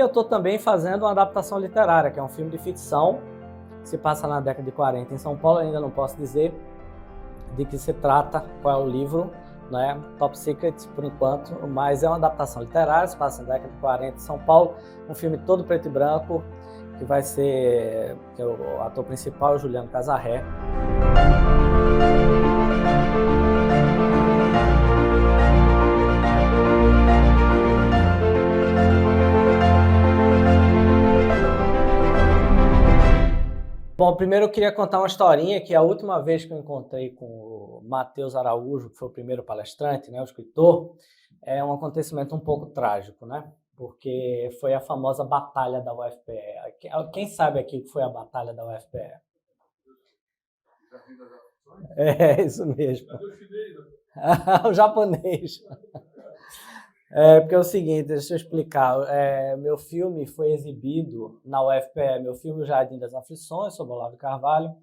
eu estou também fazendo uma adaptação literária, que é um filme de ficção, que se passa na década de 40 em São Paulo. Ainda não posso dizer de que se trata, qual é o livro, né? Top Secret por enquanto, mas é uma adaptação literária, se passa na década de 40 em São Paulo, um filme todo preto e branco, que vai ser, que o ator principal é o Juliano Casarré. Bom, primeiro eu queria contar uma historinha, que a última vez que eu encontrei com o Matheus Araújo, que foi o primeiro palestrante, né, o escritor, é um acontecimento um pouco trágico, né? Porque foi a famosa Batalha da UFPE. Quem sabe aqui o que foi a Batalha da UFPE? É, isso mesmo. O japonês. Porque é o seguinte, deixa eu explicar. Meu filme foi exibido na UFPE. Meu filme, O Jardim das Aflições, sobre Olavo de Carvalho,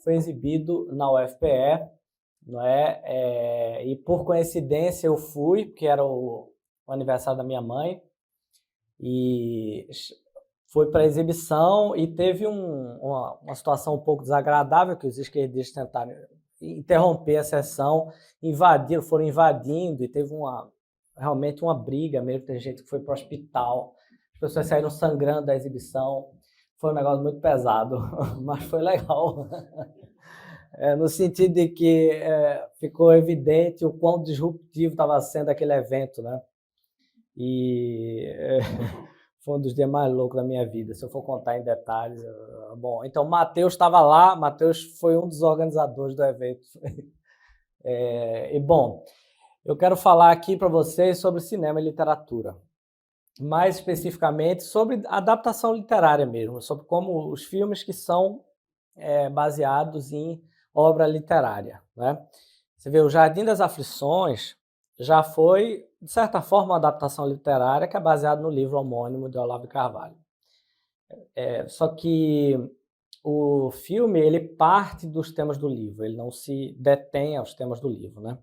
foi exibido na UFPE, não é? E por coincidência eu fui, porque era o aniversário da minha mãe, e foi para a exibição e teve uma situação um pouco desagradável, que os esquerdistas tentaram interromper a sessão, foram invadindo, e teve realmente uma briga mesmo. Tem gente que foi para o hospital, as pessoas saíram sangrando da exibição. Foi um negócio muito pesado, mas foi legal. No sentido de que ficou evidente o quão disruptivo estava sendo aquele evento, né? E foi um dos dias mais loucos da minha vida, se eu for contar em detalhes. Bom, então Matheus estava lá, Matheus foi um dos organizadores do evento. Bom, eu quero falar aqui para vocês sobre cinema e literatura, mais especificamente sobre adaptação literária mesmo, sobre como os filmes que são baseados em obra literária, né? Você vê, O Jardim das Aflições já foi, de certa forma, uma adaptação literária que é baseada no livro homônimo de Olavo de Carvalho. Só que o filme, ele parte dos temas do livro, ele não se detém aos temas do livro, né?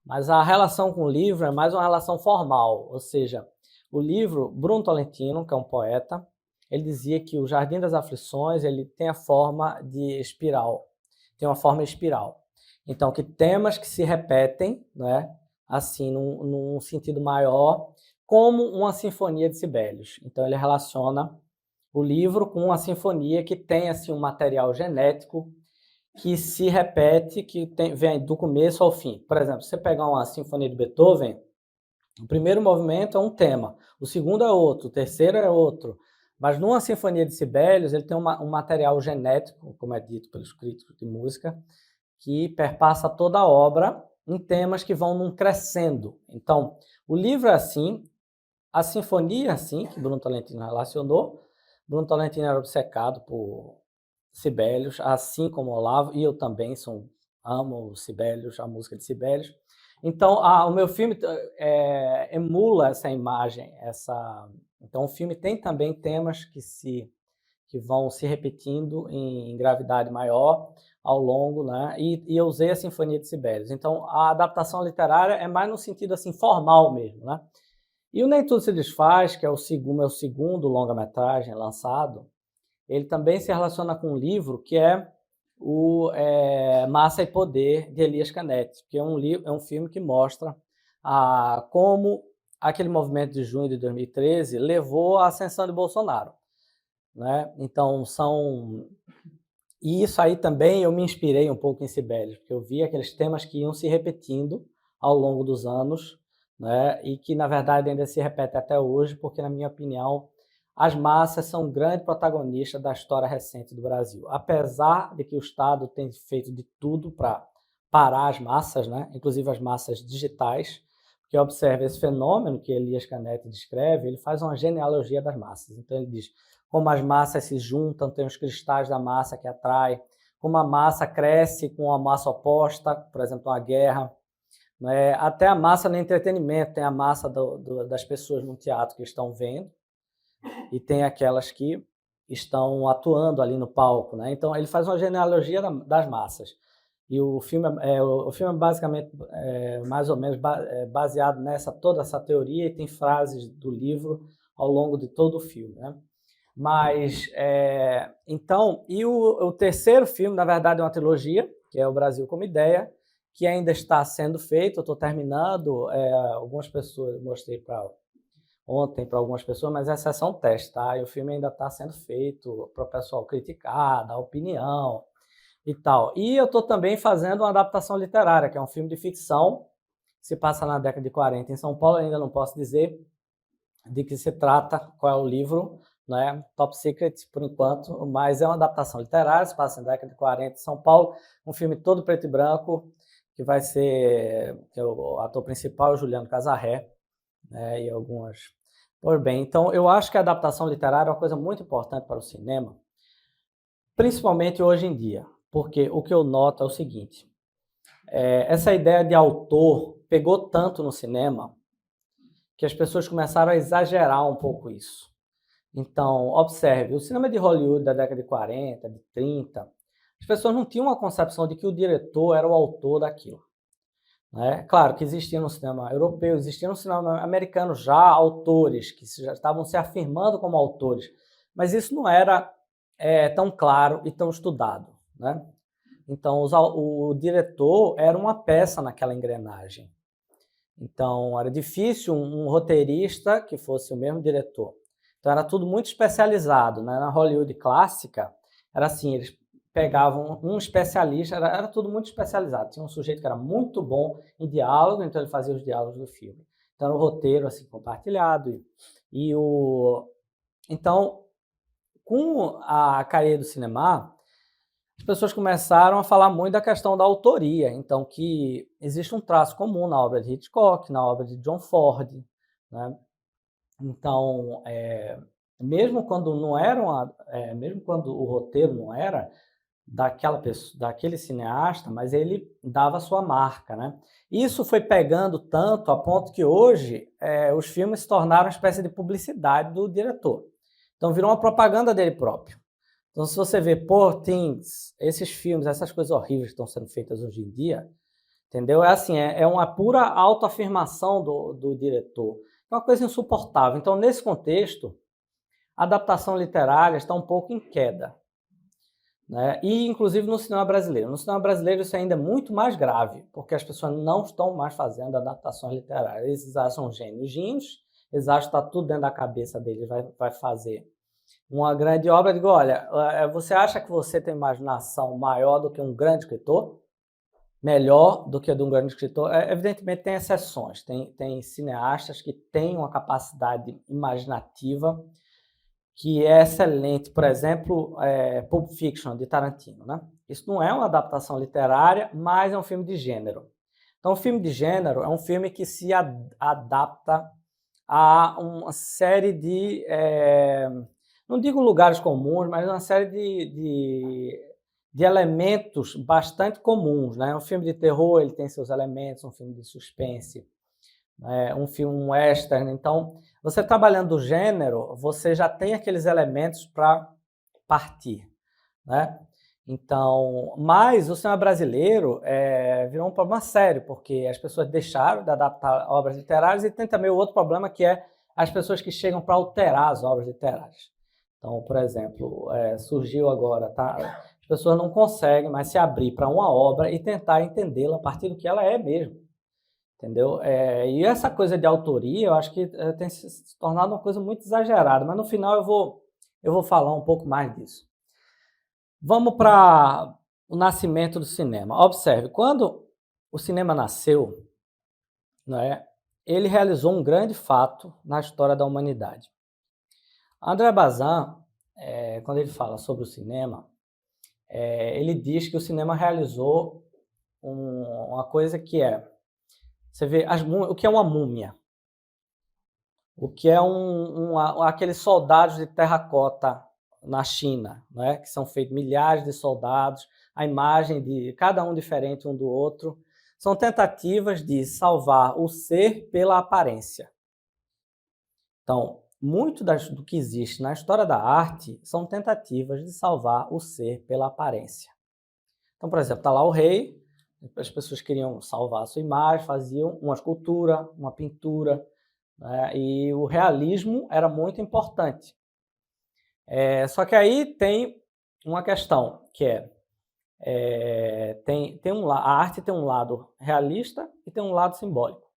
Mas a relação com o livro é mais uma relação formal, ou seja, o livro, Bruno Tolentino, que é um poeta, ele dizia que o Jardim das Aflições ele tem a forma de espiral, tem uma forma espiral. Então, que temas que se repetem, né, assim, num sentido maior, como uma sinfonia de Sibelius. Então, ele relaciona o livro com uma sinfonia que tem assim, um material genético que se repete, vem do começo ao fim. Por exemplo, se você pegar uma sinfonia de Beethoven, o primeiro movimento é um tema, o segundo é outro, o terceiro é outro. Mas numa sinfonia de Sibelius, ele tem um material genético, como é dito pelos críticos de música, que perpassa toda a obra em temas que vão num crescendo. Então, o livro é assim, a sinfonia é assim, que Bruno Tolentino relacionou. Bruno Tolentino era obcecado por Sibelius, assim como Olavo, e eu também amo Sibelius, a música de Sibelius. Então, o meu filme emula essa imagem. Então, o filme tem também temas que vão se repetindo em gravidade maior ao longo, né? E eu usei a Sinfonia de Sibelius. Então, a adaptação literária é mais no sentido assim formal mesmo, né? E o Nem Tudo Se Desfaz, que é o segundo longa-metragem lançado, ele também se relaciona com um livro que é o Massa e Poder, de Elias Canetti, que é um filme que mostra como aquele movimento de junho de 2013 levou à ascensão de Bolsonaro, né? Então, E isso aí também eu me inspirei um pouco em Sibelius, porque eu vi aqueles temas que iam se repetindo ao longo dos anos, né? E que, na verdade, ainda se repete até hoje, porque, na minha opinião, as massas são um grande protagonista da história recente do Brasil. Apesar de que o Estado tem feito de tudo para parar as massas, né? Inclusive as massas digitais, que observa esse fenômeno que Elias Canetti descreve, ele faz uma genealogia das massas. Então ele diz como as massas se juntam, tem os cristais da massa que atrai, como a massa cresce com a massa oposta, por exemplo, uma guerra, né? Até a massa no entretenimento, tem a massa das pessoas no teatro que estão vendo, e tem aquelas que estão atuando ali no palco, né? Então ele faz uma genealogia das massas. E o filme é basicamente mais ou menos baseado toda essa teoria, e tem frases do livro ao longo de todo o filme, né? Mas, então, e o terceiro filme, na verdade, é uma trilogia, que é o Brasil como Ideia, que ainda está sendo feito, eu estou terminando, algumas pessoas, mostrei ontem para algumas pessoas, mas é sessão teste, tá? E o filme ainda está sendo feito para o pessoal criticar, dar opinião e tal. E eu estou também fazendo uma adaptação literária, que é um filme de ficção, que se passa na década de 40 em São Paulo, ainda não posso dizer de que se trata, qual é o livro, né? Top Secret, por enquanto, mas é uma adaptação literária, se passa na década de 40 em São Paulo, um filme todo preto e branco, que vai ser, que é o ator principal é o Juliano Casarré, né? E algumas... Por bem, então eu acho que a adaptação literária é uma coisa muito importante para o cinema, principalmente hoje em dia, porque o que eu noto é o seguinte, essa ideia de autor pegou tanto no cinema que as pessoas começaram a exagerar um pouco isso. Então, observe, o cinema de Hollywood da década de 40, de 30, as pessoas não tinham uma concepção de que o diretor era o autor daquilo, né? Claro que existia no cinema europeu, existia no cinema americano já autores que já estavam se afirmando como autores, mas isso não era tão claro e tão estudado, né? Então, o diretor era uma peça naquela engrenagem. Então, era difícil um roteirista que fosse o mesmo diretor. Então, era tudo muito especializado, né? Na Hollywood clássica, era assim, eles pegavam um especialista, era tudo muito especializado. Tinha um sujeito que era muito bom em diálogo, então ele fazia os diálogos do filme. Então, era o roteiro assim, compartilhado. Então, com a caída do cinema, as pessoas começaram a falar muito da questão da autoria, então que existe um traço comum na obra de Hitchcock, na obra de John Ford, né? Então, mesmo quando não era mesmo quando o roteiro não era daquela pessoa, daquele cineasta, mas ele dava a sua marca, né? Isso foi pegando tanto a ponto que hoje os filmes se tornaram uma espécie de publicidade do diretor. Então virou uma propaganda dele próprio. Então, se você vê Poor Things, esses filmes, essas coisas horríveis que estão sendo feitas hoje em dia, entendeu? É assim, é uma pura autoafirmação do diretor. É uma coisa insuportável. Então, nesse contexto, a adaptação literária está um pouco em queda, né? E, inclusive, no cinema brasileiro. No cinema brasileiro isso ainda é muito mais grave, porque as pessoas não estão mais fazendo adaptações literárias. Eles acham gênios, eles acham que está tudo dentro da cabeça deles, vai fazer uma grande obra. Eu digo, olha, você acha que você tem imaginação maior do que um grande escritor? Melhor do que a de um grande escritor? Evidentemente tem exceções, tem cineastas que têm uma capacidade imaginativa que é excelente. Por exemplo, Pulp Fiction, de Tarantino, né? Isso não é uma adaptação literária, mas é um filme de gênero. Então, um filme de gênero é um filme que se adapta a uma série de... não digo lugares comuns, mas uma série de elementos bastante comuns, né? Um filme de terror, ele tem seus elementos, um filme de suspense, um filme western. Então, você trabalhando o gênero, você já tem aqueles elementos para partir, né? Então, mas o cinema brasileiro virou um problema sério, porque as pessoas deixaram de adaptar obras literárias e tem também o outro problema que é as pessoas que chegam para alterar as obras literárias. Então, por exemplo, surgiu agora, tá? As pessoas não conseguem mais se abrir para uma obra e tentar entendê-la a partir do que ela é mesmo, entendeu? E essa coisa de autoria, eu acho que tem se tornado uma coisa muito exagerada, mas no final eu vou falar um pouco mais disso. Vamos para o nascimento do cinema. Observe, quando o cinema nasceu, né, ele realizou um grande fato na história da humanidade. André Bazin, quando ele fala sobre o cinema, ele diz que o cinema realizou uma coisa que você vê, o que é uma múmia? O que é aqueles soldados de terracota na China, né? Que são feitos milhares de soldados, a imagem de cada um diferente um do outro, são tentativas de salvar o ser pela aparência. Então, muito do que existe na história da arte são tentativas de salvar o ser pela aparência. Então, por exemplo, está lá o rei, as pessoas queriam salvar a sua imagem, faziam uma escultura, uma pintura, né? E o realismo era muito importante. Só que aí tem uma questão, que a arte tem um lado realista e tem um lado simbólico.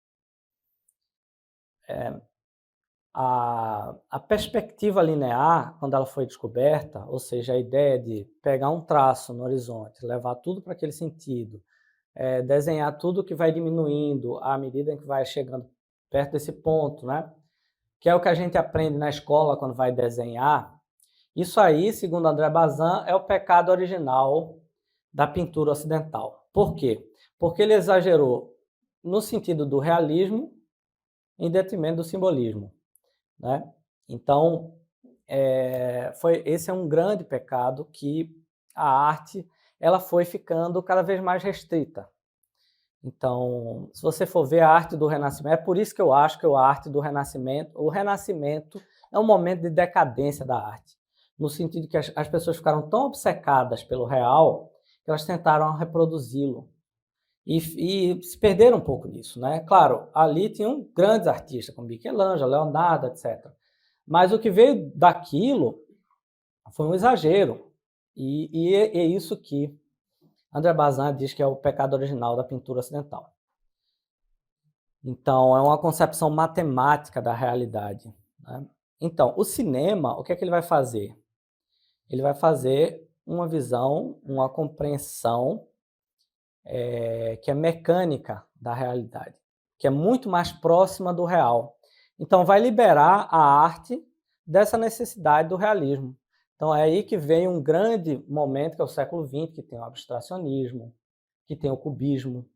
A perspectiva linear, quando ela foi descoberta, ou seja, a ideia de pegar um traço no horizonte, levar tudo para aquele sentido, desenhar tudo que vai diminuindo à medida em que vai chegando perto desse ponto, né? Que é o que a gente aprende na escola quando vai desenhar. Isso aí, segundo André Bazin, é o pecado original da pintura ocidental. Por quê? Porque ele exagerou no sentido do realismo em detrimento do simbolismo, né? Então, esse é um grande pecado, que a arte ela foi ficando cada vez mais restrita. Então, se você for ver a arte do Renascimento, é por isso que eu acho que a arte do Renascimento, o Renascimento é um momento de decadência da arte, no sentido que as pessoas ficaram tão obcecadas pelo real que elas tentaram reproduzi-lo e se perderam um pouco nisso, né? Claro, ali tinham grandes artistas como Michelangelo, Leonardo, etc. Mas o que veio daquilo foi um exagero, e é isso que André Bazin diz que é o pecado original da pintura ocidental. Então, é uma concepção matemática da realidade, né? Então, o cinema, o que é que ele vai fazer? Ele vai fazer uma visão, uma compreensão que é mecânica da realidade, que é muito mais próxima do real. Então, vai liberar a arte dessa necessidade do realismo. Então, é aí que vem um grande momento, que é o século XX, que tem o abstracionismo, que tem o cubismo,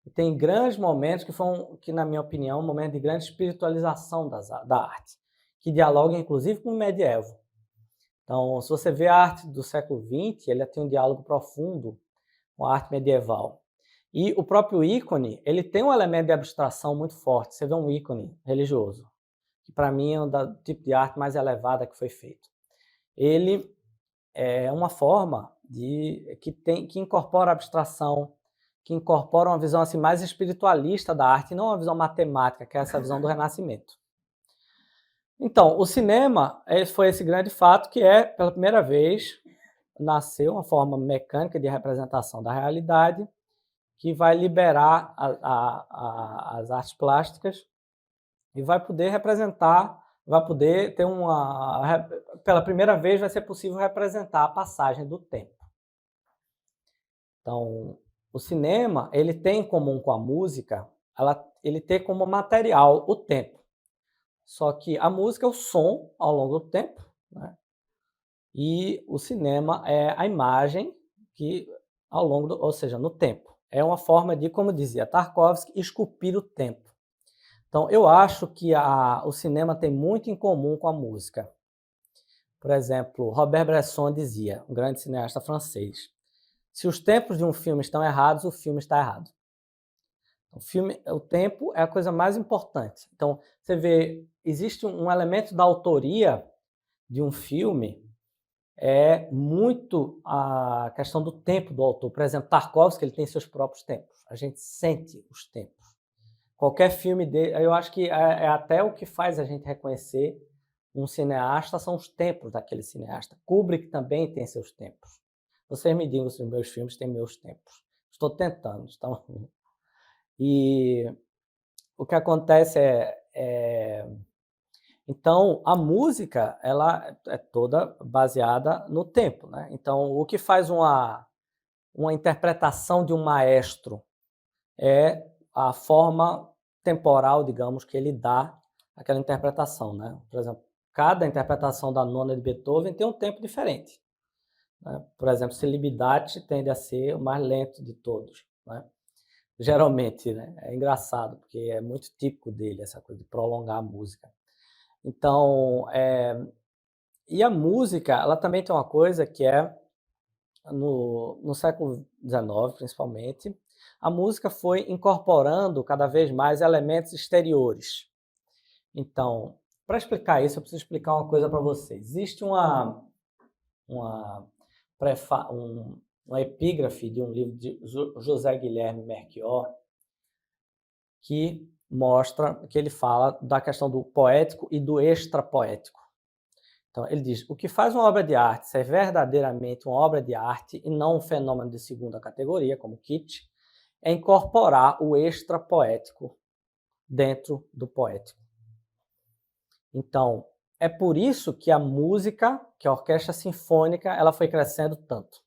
e tem grandes momentos que, na minha opinião, um momento de grande espiritualização da arte, que dialoga, inclusive, com o medievo. Então, se você vê a arte do século XX, ele tem um diálogo profundo com a arte medieval. E o próprio ícone, ele tem um elemento de abstração muito forte. Você vê um ícone religioso, que para mim é um tipo de arte mais elevada que foi feito. Ele é uma forma que incorpora abstração, que incorpora uma visão assim, mais espiritualista da arte, e não uma visão matemática, que é essa visão do Renascimento. Então, o cinema foi esse grande fato que pela primeira vez, nasceu uma forma mecânica de representação da realidade, que vai liberar as artes plásticas e vai poder representar, vai poder ter pela primeira vez vai ser possível representar a passagem do tempo. Então, o cinema, ele tem em comum com a música, ele tem como material o tempo. Só que a música é o som ao longo do tempo, né? E o cinema é a imagem que ao longo ou seja, no tempo. É uma forma de, como dizia Tarkovsky, esculpir o tempo. Então, eu acho que o cinema tem muito em comum com a música. Por exemplo, Robert Bresson dizia, um grande cineasta francês, se os tempos de um filme estão errados, o filme está errado. O tempo é a coisa mais importante. Então, você vê, existe um elemento da autoria de um filme, é muito a questão do tempo do autor. Por exemplo, Tarkovsky, ele tem seus próprios tempos. A gente sente os tempos. Qualquer filme dele, eu acho que é até o que faz a gente reconhecer um cineasta, são os tempos daquele cineasta. Kubrick também tem seus tempos. Vocês me digam se os meus filmes têm meus tempos. Estou tentando. E o que acontece então, a música, ela é toda baseada no tempo, né? Então, o que faz uma interpretação de um maestro é a forma temporal, digamos, que ele dá àquela interpretação, né? Por exemplo, cada interpretação da nona de Beethoven tem um tempo diferente, né? Por exemplo, Celibidache tende a ser o mais lento de todos, né? Geralmente, né? É engraçado, porque é muito típico dele essa coisa de prolongar a música. Então, e a música, ela também tem uma coisa que no século XIX, principalmente, a música foi incorporando cada vez mais elementos exteriores. Então, para explicar isso, eu preciso explicar uma coisa para vocês. Existe uma epígrafe de um livro de José Guilherme Melchior, que mostra que ele fala da questão do poético e do extrapoético. Então, ele diz: o que faz uma obra de arte ser verdadeiramente uma obra de arte e não um fenômeno de segunda categoria, como kitsch, é incorporar o extrapoético dentro do poético. Então, é por isso que a música, que a orquestra sinfônica, ela foi crescendo tanto.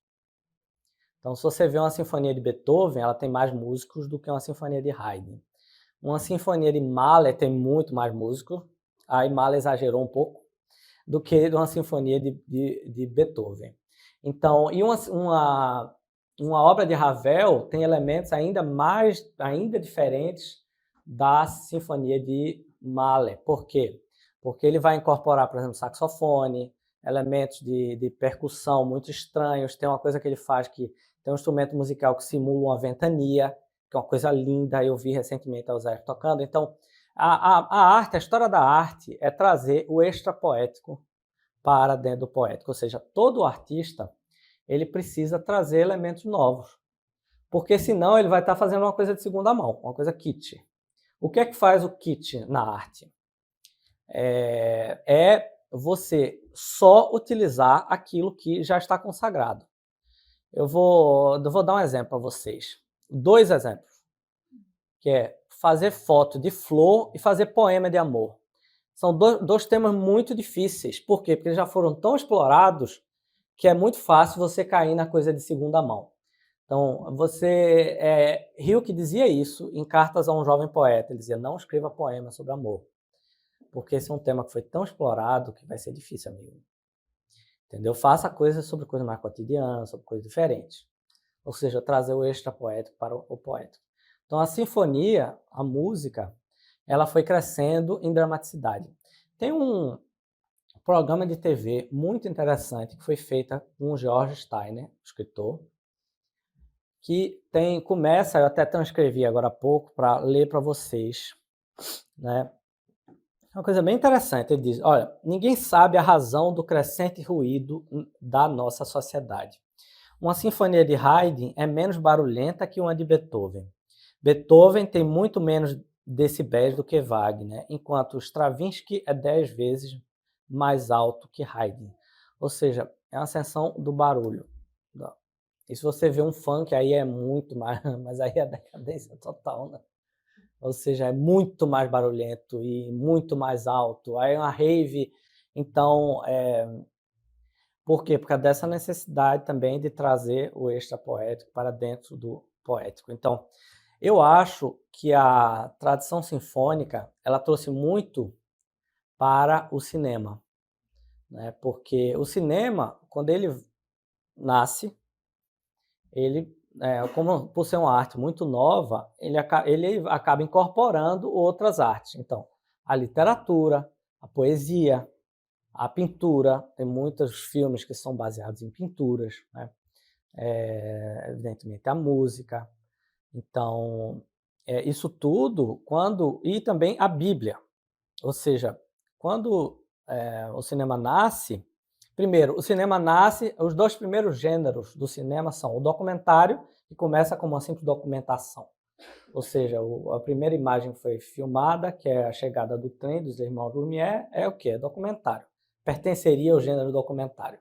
Então, se você vê uma sinfonia de Beethoven, ela tem mais músicos do que uma sinfonia de Haydn. Uma sinfonia de Mahler tem muito mais músicos, aí Mahler exagerou um pouco, do que uma sinfonia de Beethoven. Então, e uma obra de Ravel tem elementos ainda diferentes da sinfonia de Mahler. Por quê? Porque ele vai incorporar, por exemplo, saxofone, elementos de percussão muito estranhos. Tem uma coisa que ele faz que tem um instrumento musical que simula uma ventania, que é uma coisa linda, eu vi recentemente a Zé tocando. Então, a arte, a história da arte é trazer o extrapoético para dentro do poético, ou seja, todo artista ele precisa trazer elementos novos, porque senão ele vai estar fazendo uma coisa de segunda mão, uma coisa kitsch. O que é que faz o kitsch na arte? É você só utilizar aquilo que já está consagrado. Eu vou dar um exemplo para vocês. 2 exemplos. Que é fazer foto de flor e fazer poema de amor. São dois temas muito difíceis. Por quê? Porque eles já foram tão explorados que é muito fácil você cair na coisa de segunda mão. Então, Hilke dizia isso em Cartas a um Jovem Poeta. Ele dizia: não escreva poema sobre amor, porque esse é um tema que foi tão explorado que vai ser difícil, amigo. Entendeu? Faça coisas sobre coisas mais cotidianas, sobre coisas diferentes. Ou seja, trazer o extrapoético para o poético. Então, a sinfonia, a música, ela foi crescendo em dramaticidade. Tem um programa de TV muito interessante que foi feito com o George Steiner, escritor, que começa, eu até transcrevi agora há pouco para ler para vocês, né? É uma coisa bem interessante. Ele diz: olha, ninguém sabe a razão do crescente ruído da nossa sociedade. Uma sinfonia de Haydn é menos barulhenta que uma de Beethoven. Beethoven tem muito menos decibéis do que Wagner, enquanto Stravinsky é 10 vezes mais alto que Haydn. Ou seja, é uma ascensão do barulho. E se você vê um funk, aí é muito mais, mas aí é decadência total, né? Ou seja, é muito mais barulhento e muito mais alto. Aí é uma rave, então, por quê? Por causa dessa necessidade também de trazer o extrapoético para dentro do poético. Então, eu acho que a tradição sinfônica, ela trouxe muito para o cinema, né? Porque o cinema, quando ele nasce, ele, como por ser uma arte muito nova, ele acaba incorporando outras artes. Então, a literatura, a poesia, a pintura, tem muitos filmes que são baseados em pinturas, né? Evidentemente a música. Então, isso tudo, e também a Bíblia. Ou seja, quando o cinema nasce, primeiro, o cinema nasce, os 2 primeiros gêneros do cinema são o documentário, que começa como uma simples documentação. Ou seja, a primeira imagem que foi filmada, que é a chegada do trem dos irmãos Lumière, é o quê? É documentário. Pertenceria ao gênero documentário.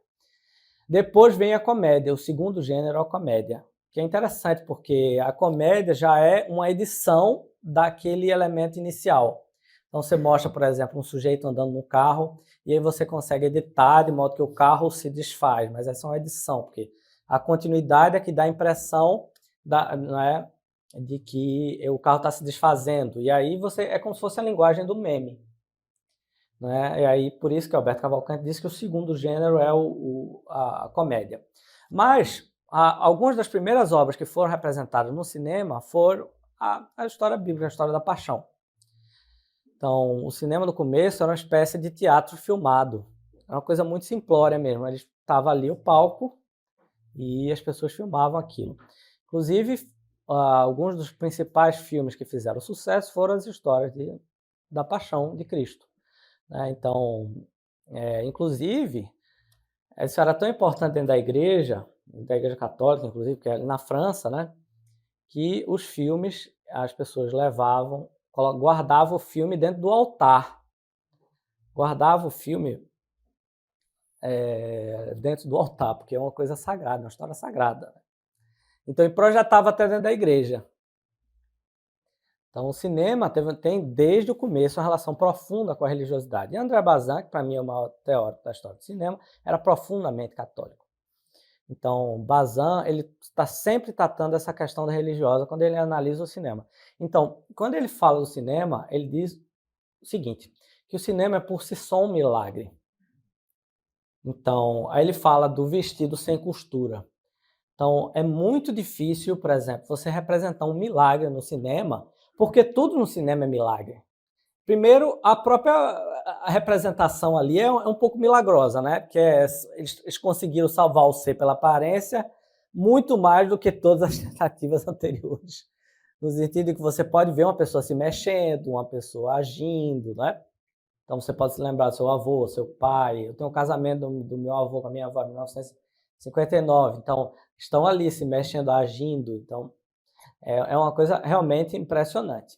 Depois vem a comédia, o segundo gênero é a comédia, que é interessante porque a comédia já é uma edição daquele elemento inicial. Então você mostra, por exemplo, um sujeito andando no carro e aí você consegue editar de modo que o carro se desfaz, mas essa é uma edição, porque a continuidade é que dá a impressão né, de que o carro está se desfazendo. E aí é como se fosse a linguagem do meme. Né? E aí, por isso que Alberto Cavalcante disse que o segundo gênero é a comédia. Mas algumas das primeiras obras que foram representadas no cinema foram a história bíblica, a história da paixão. Então, o cinema no começo era uma espécie de teatro filmado. Era uma coisa muito simplória mesmo. Estava ali o palco e as pessoas filmavam aquilo. Inclusive, alguns dos principais filmes que fizeram sucesso foram as histórias da paixão de Cristo. Então, inclusive, isso era tão importante dentro da igreja católica, inclusive, que é na França, né, que os filmes as pessoas levavam guardava o filme dentro do altar. Guardava o filme dentro do altar, porque é uma coisa sagrada, uma história sagrada. Então ele projetava até dentro da igreja. Então o cinema tem desde o começo uma relação profunda com a religiosidade. E André Bazin, que para mim é o maior teórico da história do cinema, era profundamente católico. Então Bazin ele está sempre tratando essa questão da religiosa quando ele analisa o cinema. Então, quando ele fala do cinema, ele diz o seguinte, que o cinema é por si só um milagre. Então, aí ele fala do vestido sem costura. Então, é muito difícil, por exemplo, você representar um milagre no cinema, porque tudo no cinema é milagre. Primeiro, a própria representação ali é um pouco milagrosa, né? Porque eles conseguiram salvar o ser pela aparência muito mais do que todas as tentativas anteriores. No sentido de que você pode ver uma pessoa se mexendo, uma pessoa agindo, né? Então você pode se lembrar do seu avô, seu pai. Eu tenho um casamento do meu avô com a minha avó em 1959. Então, estão ali se mexendo, agindo. Então, é uma coisa realmente impressionante.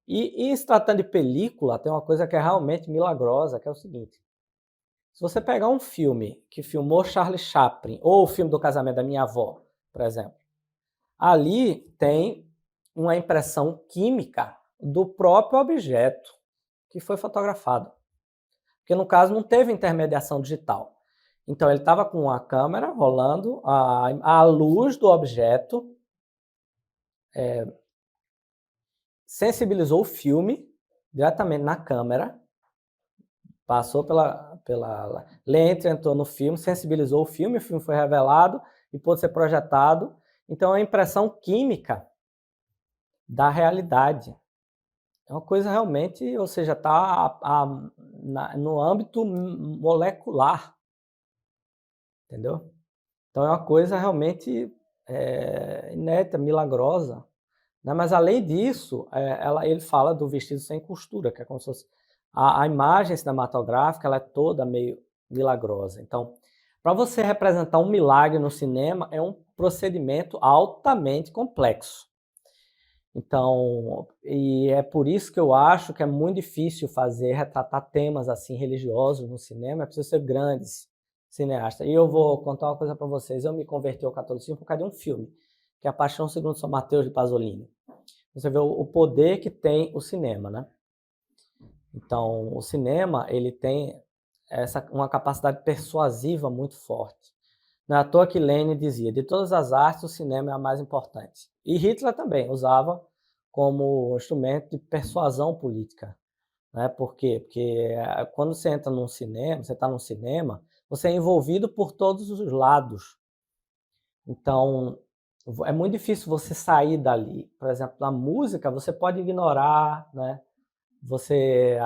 E se tratando de película, tem uma coisa que é realmente milagrosa, que é o seguinte. Se você pegar um filme que filmou Charlie Chaplin, ou o filme do casamento da minha avó, por exemplo, ali tem uma impressão química do próprio objeto que foi fotografado. Porque no caso não teve intermediação digital. Então ele estava com a câmera rolando, a luz do objeto sensibilizou o filme diretamente na câmera, passou pela lente, entrou no filme, sensibilizou o filme foi revelado e pôde ser projetado. Então é a impressão química da realidade. É uma coisa realmente, ou seja, está no âmbito molecular, entendeu? Então é uma coisa realmente inédita, milagrosa. Né? Mas além disso, ele fala do vestido sem costura, que é como se fosse a imagem cinematográfica, ela é toda meio milagrosa. Então, para você representar um milagre no cinema, é um procedimento altamente complexo. Então, e é por isso que eu acho que é muito difícil retratar temas assim religiosos no cinema, é preciso ser grandes cineastas. E eu vou contar uma coisa para vocês, eu me converti ao catolicismo por causa de um filme, que é A Paixão segundo São Mateus de Pasolini. Você vê o poder que tem o cinema, né? Então, o cinema, ele tem uma capacidade persuasiva muito forte. Não é à toa que Lenin dizia, de todas as artes, o cinema é a mais importante. E Hitler também usava como instrumento de persuasão política. Né? Por quê? Porque quando você entra num cinema, você está num cinema, você é envolvido por todos os lados. Então, é muito difícil você sair dali. Por exemplo, na música, você pode ignorar, né?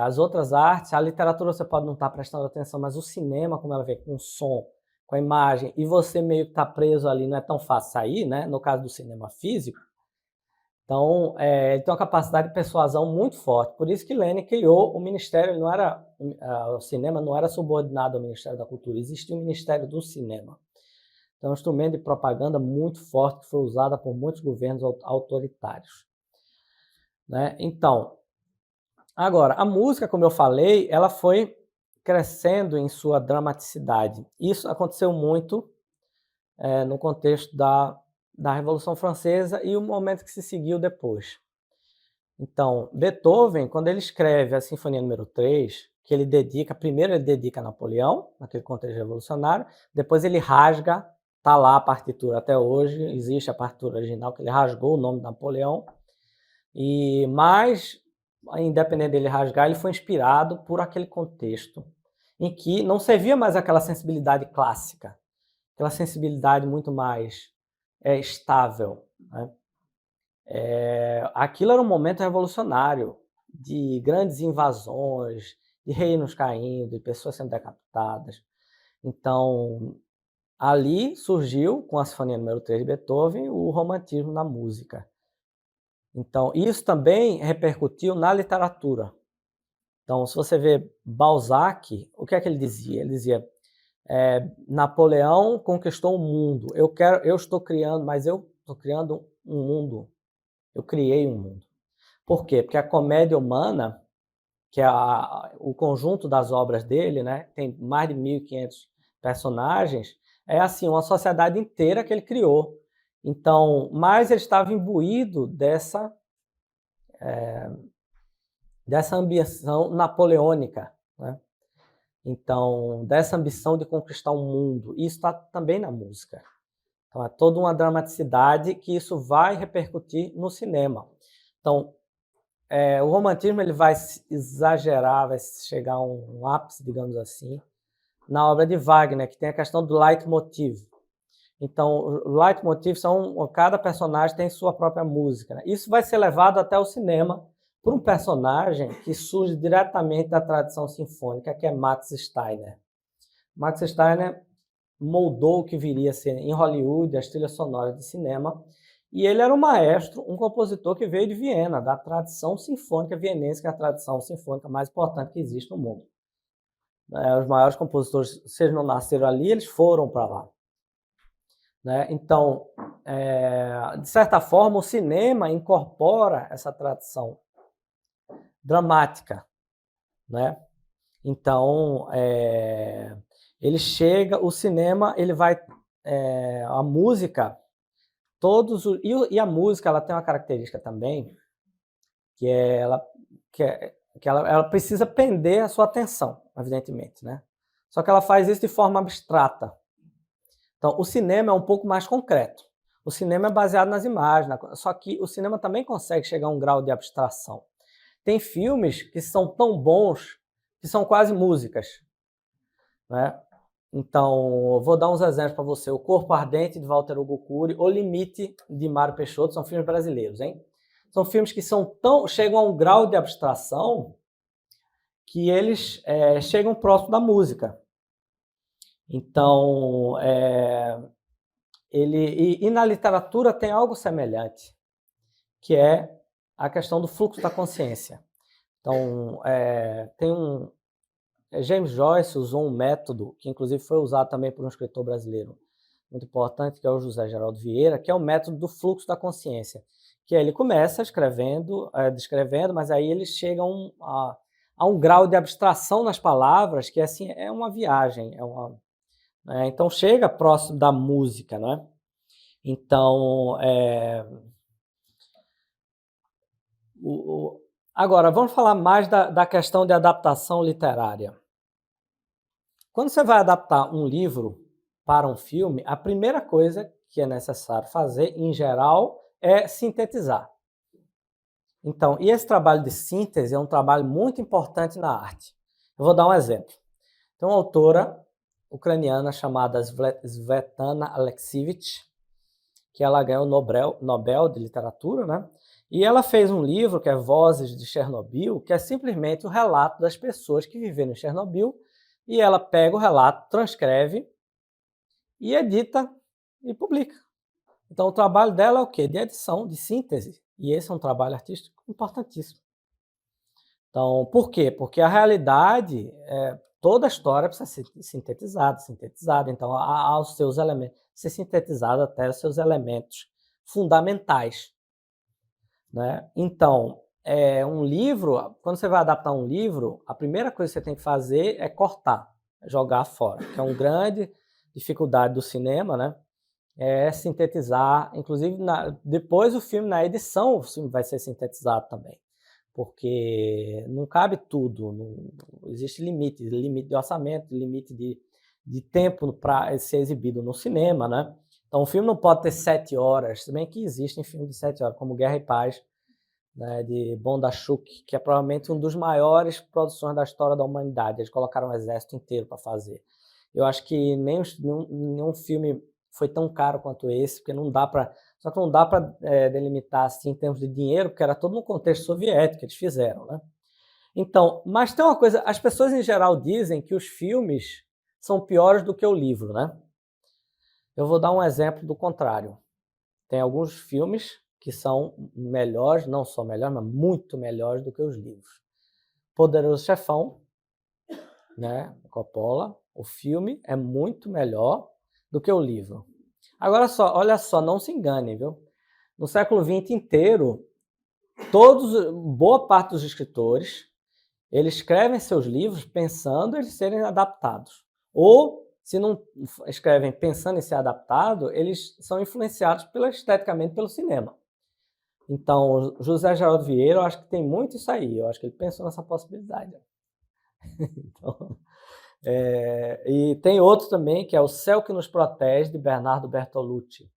As outras artes, a literatura você pode não estar prestando atenção, mas o cinema, como ela vê, com o som, com a imagem, e você meio que está preso ali, não é tão fácil sair, né? No caso do cinema físico. Então, ele tem uma capacidade de persuasão muito forte. Por isso que Lenin criou o Ministério, o cinema não era subordinado ao Ministério da Cultura, existia o Ministério do Cinema. Então, é um instrumento de propaganda muito forte que foi usado por muitos governos autoritários. Né? Então, agora, a música, como eu falei, ela foi crescendo em sua dramaticidade. Isso aconteceu muito no contexto da Revolução Francesa e o momento que se seguiu depois. Então, Beethoven, quando ele escreve a Sinfonia número 3, que primeiro ele dedica a Napoleão, naquele contexto revolucionário, depois ele rasga, está lá a partitura até hoje, existe a partitura original, que ele rasgou o nome de Napoleão, mas, independente dele rasgar, ele foi inspirado por aquele contexto em que não servia mais aquela sensibilidade clássica, aquela sensibilidade muito mais estável. Né? Aquilo era um momento revolucionário, de grandes invasões, de reinos caindo, de pessoas sendo decapitadas. Então, ali surgiu, com a Sinfonia número 3 de Beethoven, o romantismo na música. Então, isso também repercutiu na literatura. Então, se você vê Balzac, o que é que ele dizia? Ele dizia, Napoleão conquistou o mundo, eu estou criando, mas eu estou criando um mundo, eu criei um mundo. Por quê? Porque a comédia humana, que é o conjunto das obras dele, né, tem mais de 1.500 personagens, é assim, uma sociedade inteira que ele criou. Então, mas ele estava imbuído dessa ambição napoleônica, né? Então, dessa ambição de conquistar o mundo. Isso está também na música. Então, é toda uma dramaticidade que isso vai repercutir no cinema. Então, o romantismo ele vai exagerar, vai chegar a um ápice, digamos assim, na obra de Wagner, que tem a questão do leitmotiv. Então, o leitmotiv cada personagem tem sua própria música, né? Isso vai ser levado até o cinema por um personagem que surge diretamente da tradição sinfônica, que é Max Steiner. Max Steiner moldou o que viria a ser em Hollywood, as trilhas sonoras de cinema, e ele era um maestro, um compositor que veio de Viena, da tradição sinfônica vienense, que é a tradição sinfônica mais importante que existe no mundo. Os maiores compositores, se eles não nasceram ali, eles foram para lá. Né? Então, de certa forma, o cinema incorpora essa tradição dramática. Né? Então, ele chega, o cinema, ele vai, a música, e a música ela tem uma característica também, que ela precisa prender a sua atenção, evidentemente, né? Só que ela faz isso de forma abstrata. Então, o cinema é um pouco mais concreto. O cinema é baseado nas imagens, só que o cinema também consegue chegar a um grau de abstração. Tem filmes que são tão bons que são quase músicas, né? Então, vou dar uns exemplos para você. O Corpo Ardente, de Walter Hugo Cury, O Limite, de Mário Peixoto, são filmes brasileiros, hein? São filmes que chegam a um grau de abstração que eles chegam próximo da música. Então, e na literatura tem algo semelhante, que é a questão do fluxo da consciência. Então, James Joyce usou um método, que inclusive foi usado também por um escritor brasileiro muito importante, que é o José Geraldo Vieira, que é o método do fluxo da consciência, que ele começa descrevendo, mas aí ele chega a um grau de abstração nas palavras, que assim, é uma viagem, então chega próximo da música, né? Então, agora, vamos falar mais da questão de adaptação literária. Quando você vai adaptar um livro para um filme, a primeira coisa que é necessário fazer, em geral, é sintetizar. Então, e esse trabalho de síntese é um trabalho muito importante na arte. Eu vou dar um exemplo. Tem uma autora ucraniana chamada Svetlana Alexievich, que ela ganhou o Nobel de Literatura, né? E ela fez um livro que é Vozes de Chernobyl, que é simplesmente o relato das pessoas que viveram em Chernobyl, e ela pega o relato, transcreve e edita e publica. Então o trabalho dela é o quê? De edição, de síntese. E esse é um trabalho artístico importantíssimo. Então, por quê? Porque a realidade, toda a história precisa ser sintetizada. Então, aos seus elementos, ser sintetizada até os seus elementos fundamentais. Né? Então, um livro, quando você vai adaptar um livro, a primeira coisa que você tem que fazer é cortar, jogar fora, que é uma grande dificuldade do cinema, né? É sintetizar, inclusive depois o filme, na edição, o filme vai ser sintetizado também, porque não cabe tudo, não existe limite de orçamento, limite de tempo para ser exibido no cinema, né? Então o filme não pode ter 7 horas, se bem que existem filmes de 7 horas, como Guerra e Paz, né, de Bondarchuk, que é provavelmente uma das maiores produções da história da humanidade. Eles colocaram um exército inteiro para fazer. Eu acho que nenhum filme foi tão caro quanto esse, porque não dá para. Só que não dá para delimitar assim em termos de dinheiro, porque era todo no contexto soviético que eles fizeram, né? Então, mas tem uma coisa, as pessoas em geral dizem que os filmes são piores do que o livro, né? Eu vou dar um exemplo do contrário. Tem alguns filmes que são melhores, não só melhores, mas muito melhores do que os livros. Poderoso Chefão, né, Coppola, o filme é muito melhor do que o livro. Agora só, olha só, não se engane, viu? No século XX inteiro, boa parte dos escritores, eles escrevem seus livros pensando em eles serem adaptados. Ou, se não escrevem pensando em ser adaptado, eles são influenciados esteticamente pelo cinema. Então, José Geraldo Vieira, eu acho que tem muito isso aí. Eu acho que ele pensou nessa possibilidade. Então, e tem outro também, que é O Céu que Nos Protege, de Bernardo Bertolucci.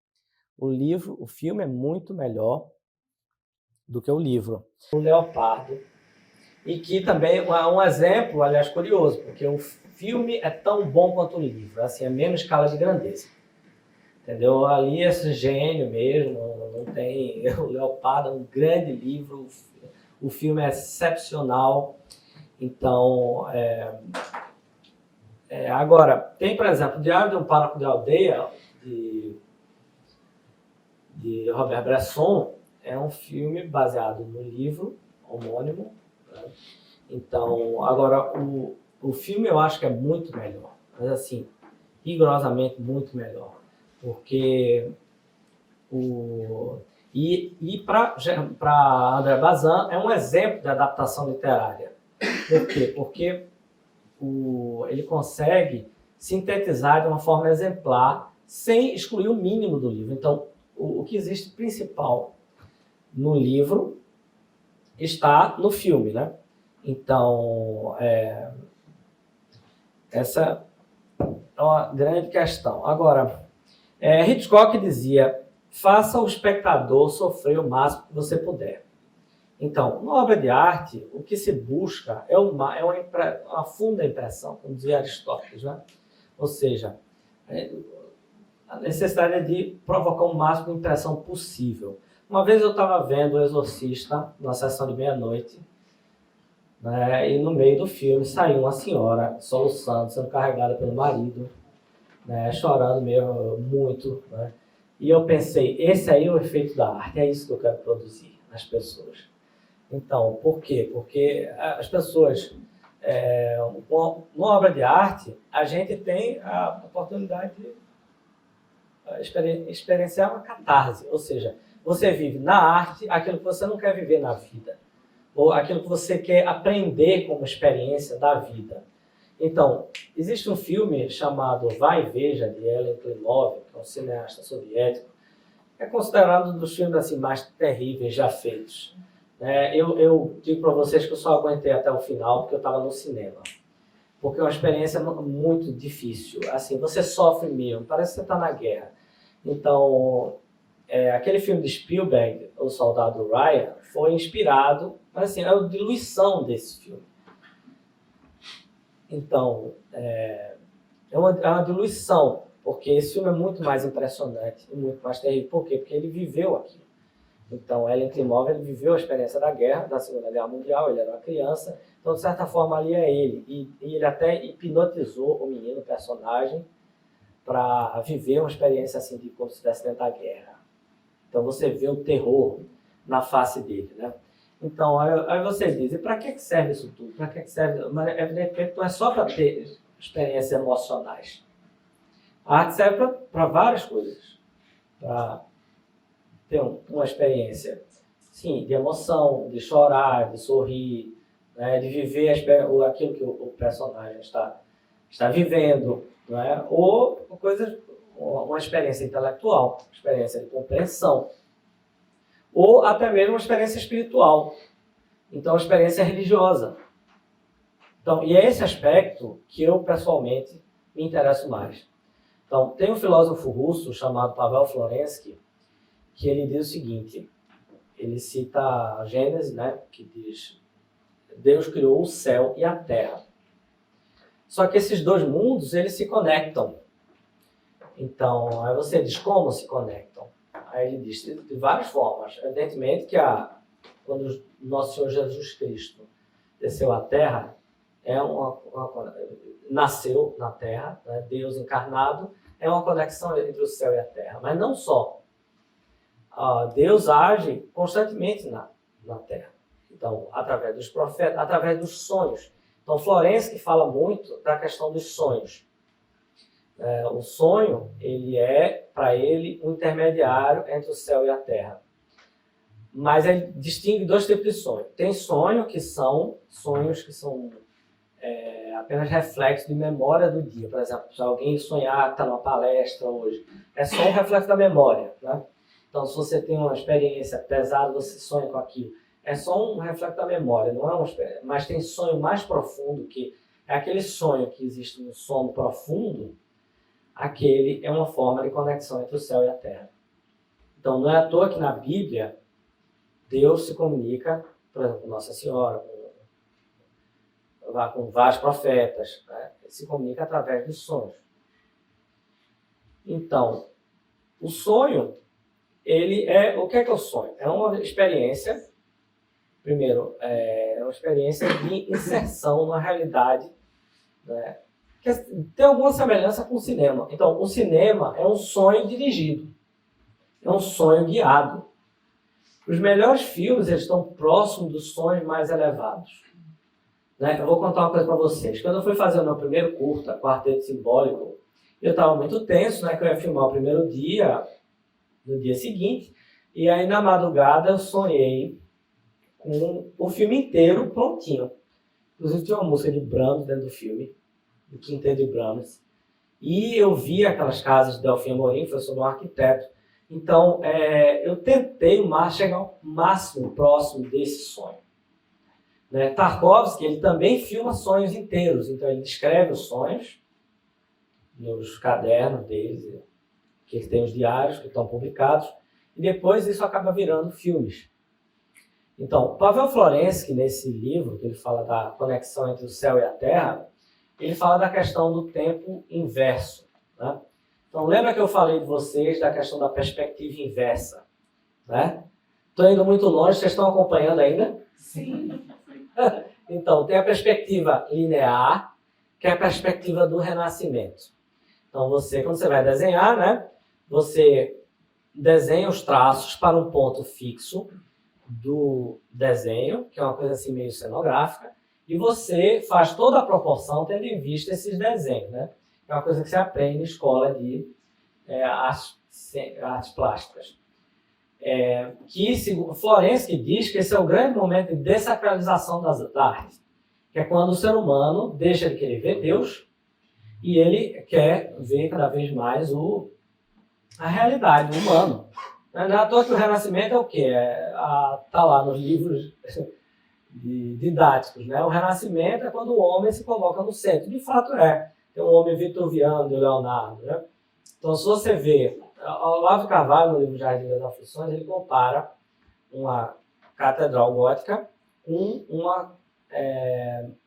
O filme é muito melhor do que o livro. O Leopardo. E que também é um exemplo, aliás, curioso, porque o filme é tão bom quanto o livro, assim, a mesma escala de grandeza. Entendeu? Ali esse gênio mesmo, não tem... O Leopardo é um grande livro, o filme é excepcional. Então, agora, tem, por exemplo, o Diário de um Pároco de Aldeia, de Robert Bresson, é um filme baseado no livro homônimo, né? Então, agora, o filme eu acho que é muito melhor, mas assim, rigorosamente muito melhor, porque para André Bazin é um exemplo de adaptação literária. Por quê? Porque ele consegue sintetizar de uma forma exemplar, sem excluir o mínimo do livro. Então, o que existe principal no livro está no filme, né? Então, essa é uma grande questão. Agora, Hitchcock dizia: faça o espectador sofrer o máximo que você puder. Então, na obra de arte, o que se busca é uma funda impressão, como dizia Aristóteles, né? Ou seja, a necessidade de provocar o máximo de impressão possível. Uma vez eu estava vendo O Exorcista, numa sessão de meia-noite, né, e no meio do filme saiu uma senhora soluçando, sendo carregada pelo marido, né, chorando mesmo muito, né? E eu pensei, esse aí é o efeito da arte, é isso que eu quero produzir nas pessoas. Então, por quê? Porque as pessoas, numa obra de arte, a gente tem a oportunidade de experienciar uma catarse, ou seja, você vive na arte aquilo que você não quer viver na vida, ou aquilo que você quer aprender como experiência da vida. Então, existe um filme chamado Vai e Veja, de Ellen Klimov, que é um cineasta soviético, é considerado um dos filmes assim, mais terríveis já feitos. Eu digo para vocês que eu só aguentei até o final porque eu estava no cinema. Porque é uma experiência muito difícil. Assim, você sofre mesmo, parece que você está na guerra. Então, aquele filme de Spielberg, O Soldado Ryan, foi inspirado, mas assim, é a diluição desse filme. Então, é uma diluição, porque esse filme é muito mais impressionante e muito mais terrível. Por quê? Porque ele viveu aquilo. Então, Ellen Klimov, ele viveu a experiência da guerra, da Segunda Guerra Mundial, ele era uma criança, então, de certa forma, ali é ele. E ele até hipnotizou o menino, o personagem, para viver uma experiência assim, de como se estivesse dentro da guerra. Então, você vê o terror na face dele, né? Então, aí você diz, e para que serve isso tudo? Para que serve? Mas, evidentemente, não é só para ter experiências emocionais. A arte serve para várias coisas. Para ter uma experiência, sim, de emoção, de chorar, de sorrir, né, de viver aquilo que o personagem está vivendo, né, ou uma experiência intelectual, uma experiência de compreensão, ou até mesmo uma experiência espiritual, então uma experiência religiosa. Então, e é esse aspecto que eu pessoalmente me interesso mais. Então, tem um filósofo russo chamado Pavel Florensky, que ele diz o seguinte, ele cita a Gênesis, né, que diz: Deus criou o céu e a terra. Só que esses dois mundos, eles se conectam. Então, aí você diz, como se conectam? Aí ele diz, de várias formas. Evidentemente que quando nosso Senhor Jesus Cristo desceu à terra, nasceu na terra, né, Deus encarnado, é uma conexão entre o céu e a terra. Mas não só. Deus age constantemente na terra. Então, através dos profetas, através dos sonhos. Então, Florensky fala muito da questão dos sonhos. O sonho, ele é, para ele, um intermediário entre o céu e a terra. Mas ele distingue dois tipos de sonho. Tem sonho que são sonhos que são apenas reflexo de memória do dia. Por exemplo, se alguém sonhar que está numa palestra hoje, é só um reflexo da memória, né? Então, se você tem uma experiência pesada, você sonha com aquilo. É só um reflexo da memória, não é mas tem sonho mais profundo, que é aquele sonho que existe no sono profundo, aquele é uma forma de conexão entre o céu e a terra. Então, não é à toa que na Bíblia, Deus se comunica, por exemplo, com Nossa Senhora, com vários profetas, né? Ele se comunica através dos sonhos. Então, o sonho, o que é o sonho? É uma experiência, primeiro, é uma experiência de inserção na realidade, né? Que tem alguma semelhança com o cinema. Então, o cinema é um sonho dirigido, é um sonho guiado. Os melhores filmes, eles estão próximos dos sonhos mais elevados. Né? Eu vou contar uma coisa para vocês. Quando eu fui fazer o meu primeiro curta, Quarteto Simbólico, eu estava muito tenso, né? Que eu ia filmar o primeiro dia, no dia seguinte, e aí na madrugada eu sonhei com o filme inteiro prontinho. Inclusive tinha uma música de Brahms dentro do filme, do Quinteto de Brahms. E eu vi aquelas casas de Delfim Amorim, foi sobre um arquiteto. Então, eu tentei chegar ao máximo próximo desse sonho. Né? Tarkovsky, ele também filma sonhos inteiros, então ele descreve os sonhos nos cadernos dele, que ele tem os diários que estão publicados, e depois isso acaba virando filmes. Então, Pavel Florensky, nesse livro, que ele fala da conexão entre o céu e a terra, ele fala da questão do tempo inverso. Né? Então, lembra que eu falei de vocês da questão da perspectiva inversa? Né? Estou indo muito longe, vocês estão acompanhando ainda? Sim. Então, tem a perspectiva linear, que é a perspectiva do renascimento. Então, quando você vai desenhar, né, você desenha os traços para um ponto fixo do desenho, que é uma coisa assim meio cenográfica, e você faz toda a proporção tendo em vista esses desenhos, né? É uma coisa que você aprende em escola de artes plásticas. Florensky diz que esse é o grande momento de dessacralização da arte, que é quando o ser humano deixa de querer ver Deus e ele quer ver cada vez mais a realidade, o humano. Não é à toa que o Renascimento é o quê? Está lá nos livros didáticos. Né? O Renascimento é quando o homem se coloca no centro. De fato tem um homem vitruviano de Leonardo. Né? Então, se você vê, Olavo de Carvalho, no livro Jardim das Aflições, ele compara uma catedral gótica com uma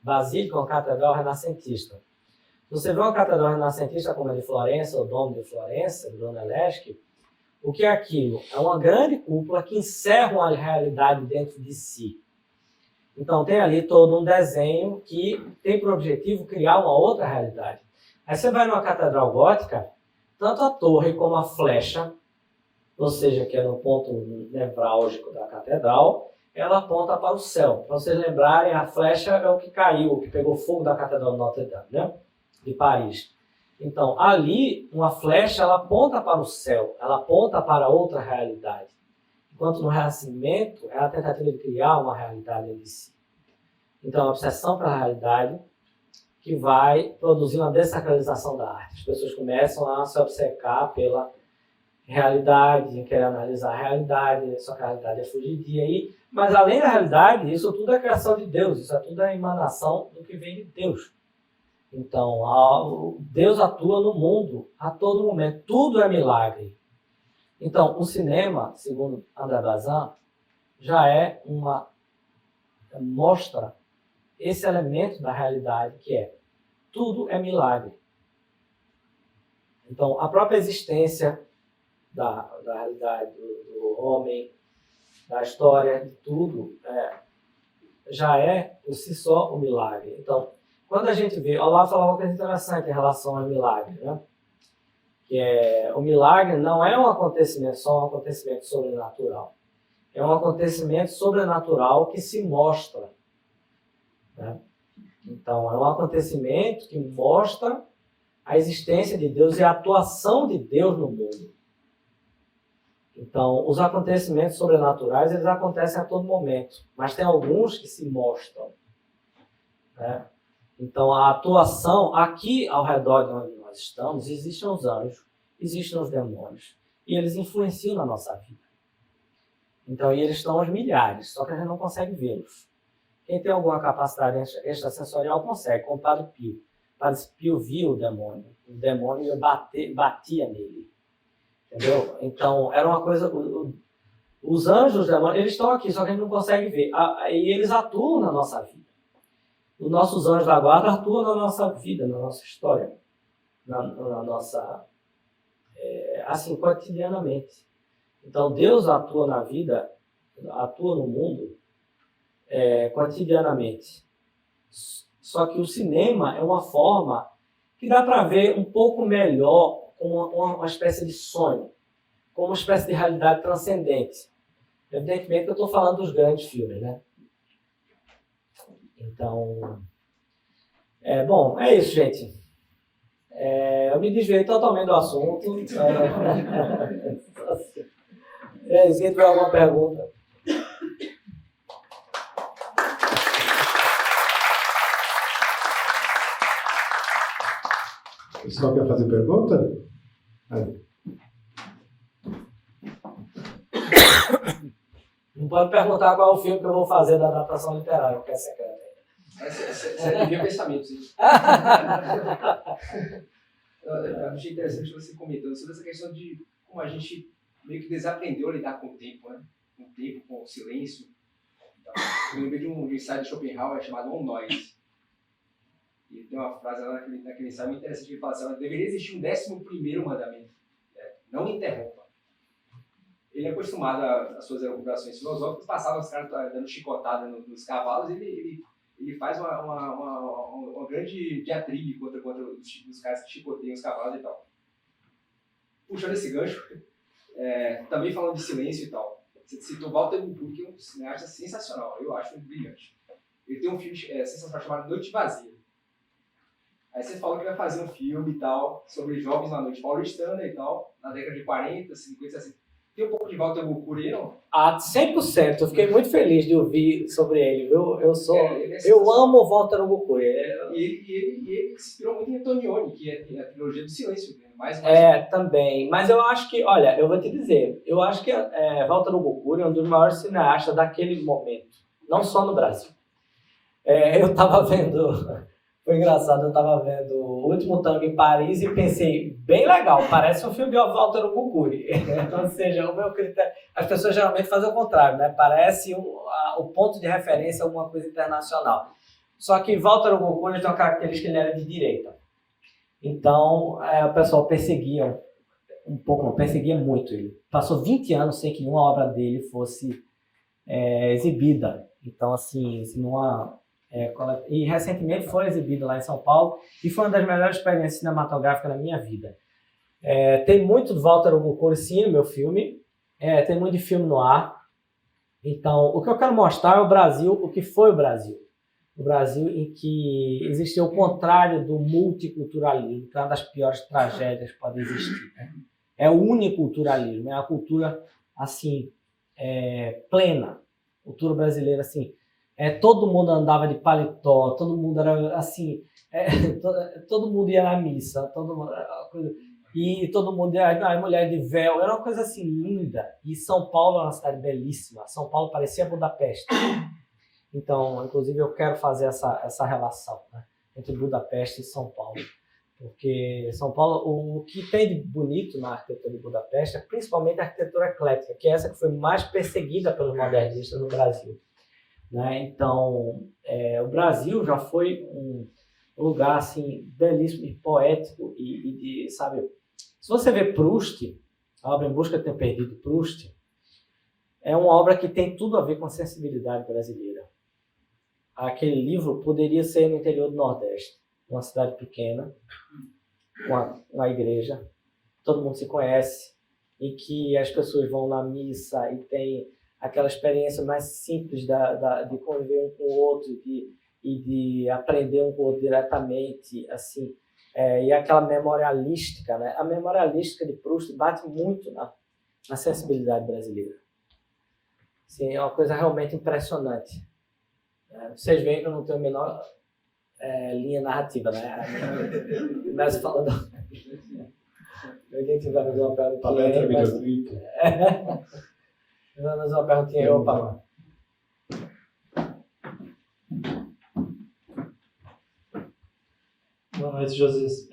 basílica, uma catedral renascentista. Se você vê uma catedral renascentista como a de Florença, o Dom de Florença, do Brunelleschi, o que é aquilo? É uma grande cúpula que encerra uma realidade dentro de si. Então, tem ali todo um desenho que tem por objetivo criar uma outra realidade. Aí você vai numa catedral gótica, tanto a torre como a flecha, ou seja, que é no ponto nevrálgico da catedral, ela aponta para o céu. Para vocês lembrarem, a flecha é o que caiu, o que pegou fogo da Catedral de Notre Dame, né? De Paris. Então, ali, uma flecha, ela aponta para o céu, ela aponta para outra realidade. Enquanto no Renascimento, é a tentativa de criar uma realidade em si. Então, a obsessão para a realidade que vai produzir uma dessacralização da arte. As pessoas começam a se obcecar pela realidade, querer analisar a realidade, só que a realidade é fugidia. Mas, além da realidade, isso tudo é criação de Deus, isso é tudo a emanação do que vem de Deus. Então, Deus atua no mundo a todo momento. Tudo é milagre. Então, o cinema, segundo André Bazin, já mostra esse elemento da realidade que tudo é milagre. Então, a própria existência da realidade do homem, da história, de tudo, já por si só um milagre. Então, quando a gente vê, Olavo falava uma coisa interessante em relação ao milagre, né? Que o milagre não é um acontecimento, só um acontecimento sobrenatural. É um acontecimento sobrenatural que se mostra. Né? Então, é um acontecimento que mostra a existência de Deus e a atuação de Deus no mundo. Então, os acontecimentos sobrenaturais, eles acontecem a todo momento, mas tem alguns que se mostram, né? Então, a atuação aqui ao redor de onde nós estamos, existem os anjos, existem os demônios, e eles influenciam na nossa vida. Então, e eles estão aos milhares, só que a gente não consegue vê-los. Quem tem alguma capacidade extrasensorial consegue, como o Padre Pio. O Padre Pio viu o demônio batia nele. Entendeu? Então, era uma coisa... Os anjos, os demônios, eles estão aqui, só que a gente não consegue ver. E eles atuam na nossa vida. Os nossos anjos da guarda atuam na nossa vida, na nossa história, na nossa... assim, cotidianamente. Então, Deus atua na vida, atua no mundo, cotidianamente. Só que o cinema é uma forma que dá para ver um pouco melhor, como uma espécie de sonho, como uma espécie de realidade transcendente. Evidentemente que eu estou falando dos grandes filmes, né? Então, bom, é isso, gente. Eu me desviei totalmente do assunto. Se tiver alguma pergunta. O pessoal quer fazer pergunta? Aí. Não pode perguntar qual é o filme que eu vou fazer da adaptação literária, porque é secreto. Você devia pensamentos, hein? Eu achei interessante você comentando sobre essa questão de como a gente meio que desaprendeu a lidar com o tempo, né? Com o tempo, com o silêncio. Então, eu lembrei de um ensaio de Schopenhauer chamado On Noise. E tem uma frase lá naquele ensaio muito interessante que ele fala assim: deveria existir um 11º mandamento. Não interrompa. Ele é acostumado às suas elucubrações filosóficas, passava os caras dando chicotada nos cavalos, ele faz uma grande diatribe contra os caras que chicoteiam os cavalos e tal. Puxando esse gancho, também falando de silêncio e tal, você citou Walter Gugu, que é um cineasta sensacional, eu acho brilhante. Ele tem um filme sensacional chamado Noite Vazia. Aí você falou que vai fazer um filme e tal, sobre jovens na noite paulistana e tal, na década de 40, 50, 60. Tem um pouco de Walter Gugu aí, não? 100%. Eu fiquei muito feliz de ouvir sobre ele, viu? Eu amo o Walter Ugukuri. E ele se inspirou muito em Antonioni, que é a trilogia do silêncio. Também. Mas eu acho que, olha, eu vou te dizer, eu acho que Walter Ugukuri é um dos maiores cineastas daquele momento, não só no Brasil. Eu estava vendo... Foi engraçado, eu estava vendo O Último Tango em Paris e pensei, bem legal, parece um filme de Walter Ugukuri. Então, ou seja, o meu critério... As pessoas geralmente fazem o contrário, né? Parece o ponto de referência a alguma coisa internacional. Só que Walter Ugukuri tem uma característica que ele era de direita. Então, o pessoal perseguia muito ele. Passou 20 anos sem que nenhuma obra dele fosse exibida. Então, assim, e recentemente foi exibido lá em São Paulo e foi uma das melhores experiências cinematográficas da minha vida. Tem muito de Walter Ugukuri, sim, no meu filme. Tem muito de filme no ar. Então, o que eu quero mostrar é o Brasil, o que foi o Brasil. O Brasil em que existiu o contrário do multiculturalismo, que é uma das piores tragédias que pode existir, né? É o uniculturalismo, é a cultura, assim, plena. Cultura brasileira, assim, todo mundo andava de paletó, todo mundo era assim, todo mundo ia na missa, e todo mundo ia, as mulheres de véu, era uma coisa assim linda. E São Paulo é uma cidade belíssima, São Paulo parecia Budapeste. Então, inclusive, eu quero fazer essa relação, né, entre Budapeste e São Paulo. Porque São Paulo, o que tem de bonito na arquitetura de Budapeste é principalmente a arquitetura eclética, que é essa que foi mais perseguida pelos modernistas no Brasil. Né? Então, o Brasil já foi um lugar assim, belíssimo e poético. Sabe, se você vê Proust, a obra Em Busca de Ter Perdido Proust, é uma obra que tem tudo a ver com a sensibilidade brasileira. Aquele livro poderia ser no interior do Nordeste, uma cidade pequena, uma igreja, todo mundo se conhece, em que as pessoas vão na missa e tem aquela experiência mais simples de conviver um com o outro e de aprender um com o outro diretamente, assim, e aquela memorialística, né? A memorialística de Proust bate muito na sensibilidade brasileira. Assim, é uma coisa realmente impressionante. Vocês veem que eu não tenho a menor linha narrativa, né? Começo falando... Alguém tiver fazer uma pergunta... Palestra, videoclipe. Fazer uma perguntinha aí, opa. Boa noite, José.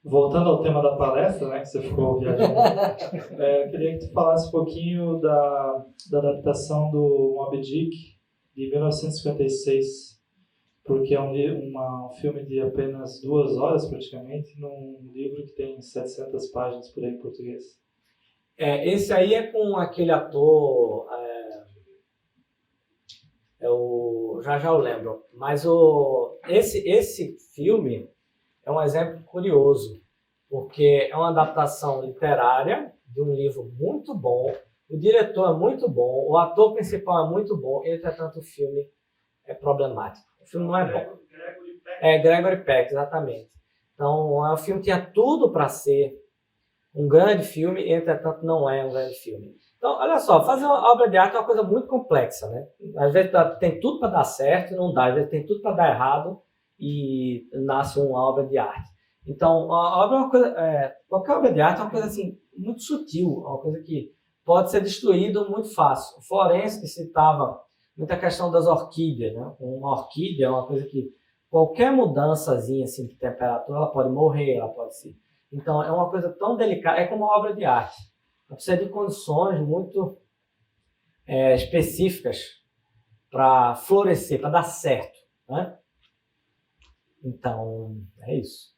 Voltando ao tema da palestra, né, que você ficou viajando, eu queria que tu falasse um pouquinho da adaptação do Moby Dick, de 1956, porque é um filme de apenas 2 horas, praticamente, num livro que tem 700 páginas por aí em português. Esse aí é com aquele ator... já eu lembro, mas esse filme é um exemplo curioso, porque é uma adaptação literária de um livro muito bom, o diretor é muito bom, o ator principal é muito bom, entretanto o filme é problemático. O filme não é bom. Gregory Peck, exatamente. Então, o filme tinha tudo para ser um grande filme, e entretanto não é um grande filme. Então, olha só, fazer uma obra de arte é uma coisa muito complexa, né? Às vezes tem tudo para dar certo e não dá, às vezes tem tudo para dar errado e nasce uma obra de arte. Então, a obra é uma coisa, qualquer obra de arte é uma coisa assim, muito sutil, é uma coisa que pode ser destruída muito fácil. O Florence que citava muita questão das orquídeas, né? Uma orquídea é uma coisa que qualquer mudançazinha assim, de temperatura, ela pode morrer, ela pode se... Então, é uma coisa tão delicada, é como uma obra de arte. Precisa de condições muito específicas para florescer, para dar certo, né? Então, é isso.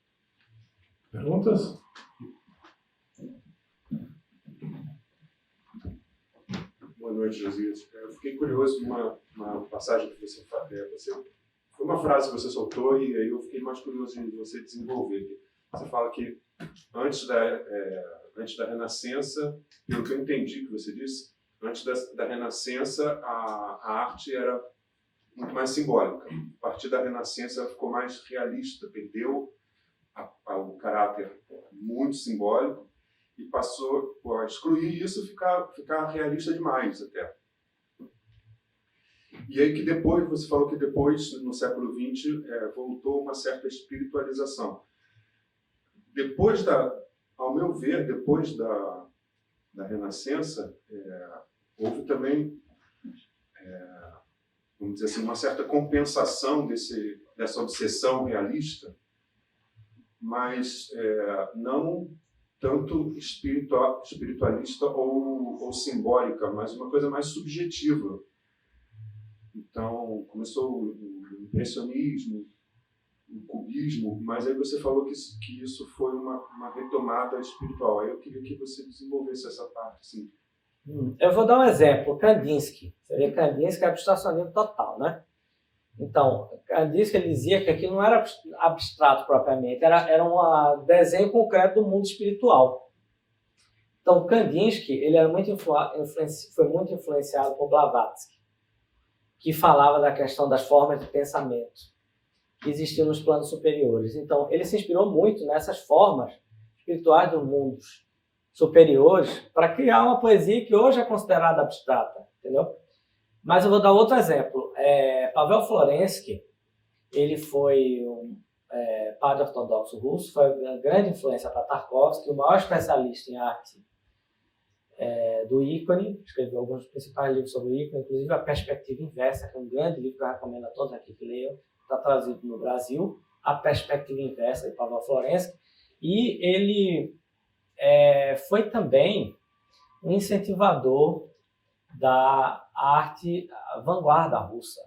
Perguntas? Boa noite, Josias. Eu fiquei curioso com uma passagem que você foi uma frase que você soltou e aí eu fiquei mais curioso em você desenvolver. Você fala que antes da Renascença, pelo que eu entendi que você disse, antes da Renascença a arte era muito mais simbólica. A partir da Renascença ela ficou mais realista, perdeu o caráter muito simbólico e passou a excluir isso, ficar realista demais até. E aí que depois, você falou que depois, no século XX, voltou uma certa espiritualização. Ao meu ver, depois da Renascença, houve também, vamos dizer assim, uma certa compensação dessa obsessão realista, mas não tanto espiritualista ou simbólica, mas uma coisa mais subjetiva. Então, começou o impressionismo, o cubismo, mas aí você falou que isso foi uma retomada espiritual. Aí eu queria que você desenvolvesse essa parte. Assim. Eu vou dar um exemplo. Kandinsky. Você vê que Kandinsky é abstracionismo total, né? Então, Kandinsky ele dizia que aquilo não era abstrato propriamente, era um desenho concreto do mundo espiritual. Então, Kandinsky ele era foi muito influenciado por Blavatsky, que falava da questão das formas de pensamento que existiam nos planos superiores. Então, ele se inspirou muito nessas formas espirituais dos mundos superiores para criar uma poesia que hoje é considerada abstrata, entendeu? Mas eu vou dar outro exemplo. Pavel Florensky, ele foi um padre ortodoxo russo, foi uma grande influência para Tarkovsky, o maior especialista em arte do ícone, escreveu alguns dos principais livros sobre o ícone, inclusive A Perspectiva Inversa, que é um grande livro que eu recomendo a todos aqui que leiam, está traduzido no Brasil, A Perspectiva Inversa, de Pavel Florensky, e ele foi também um incentivador da arte vanguarda russa,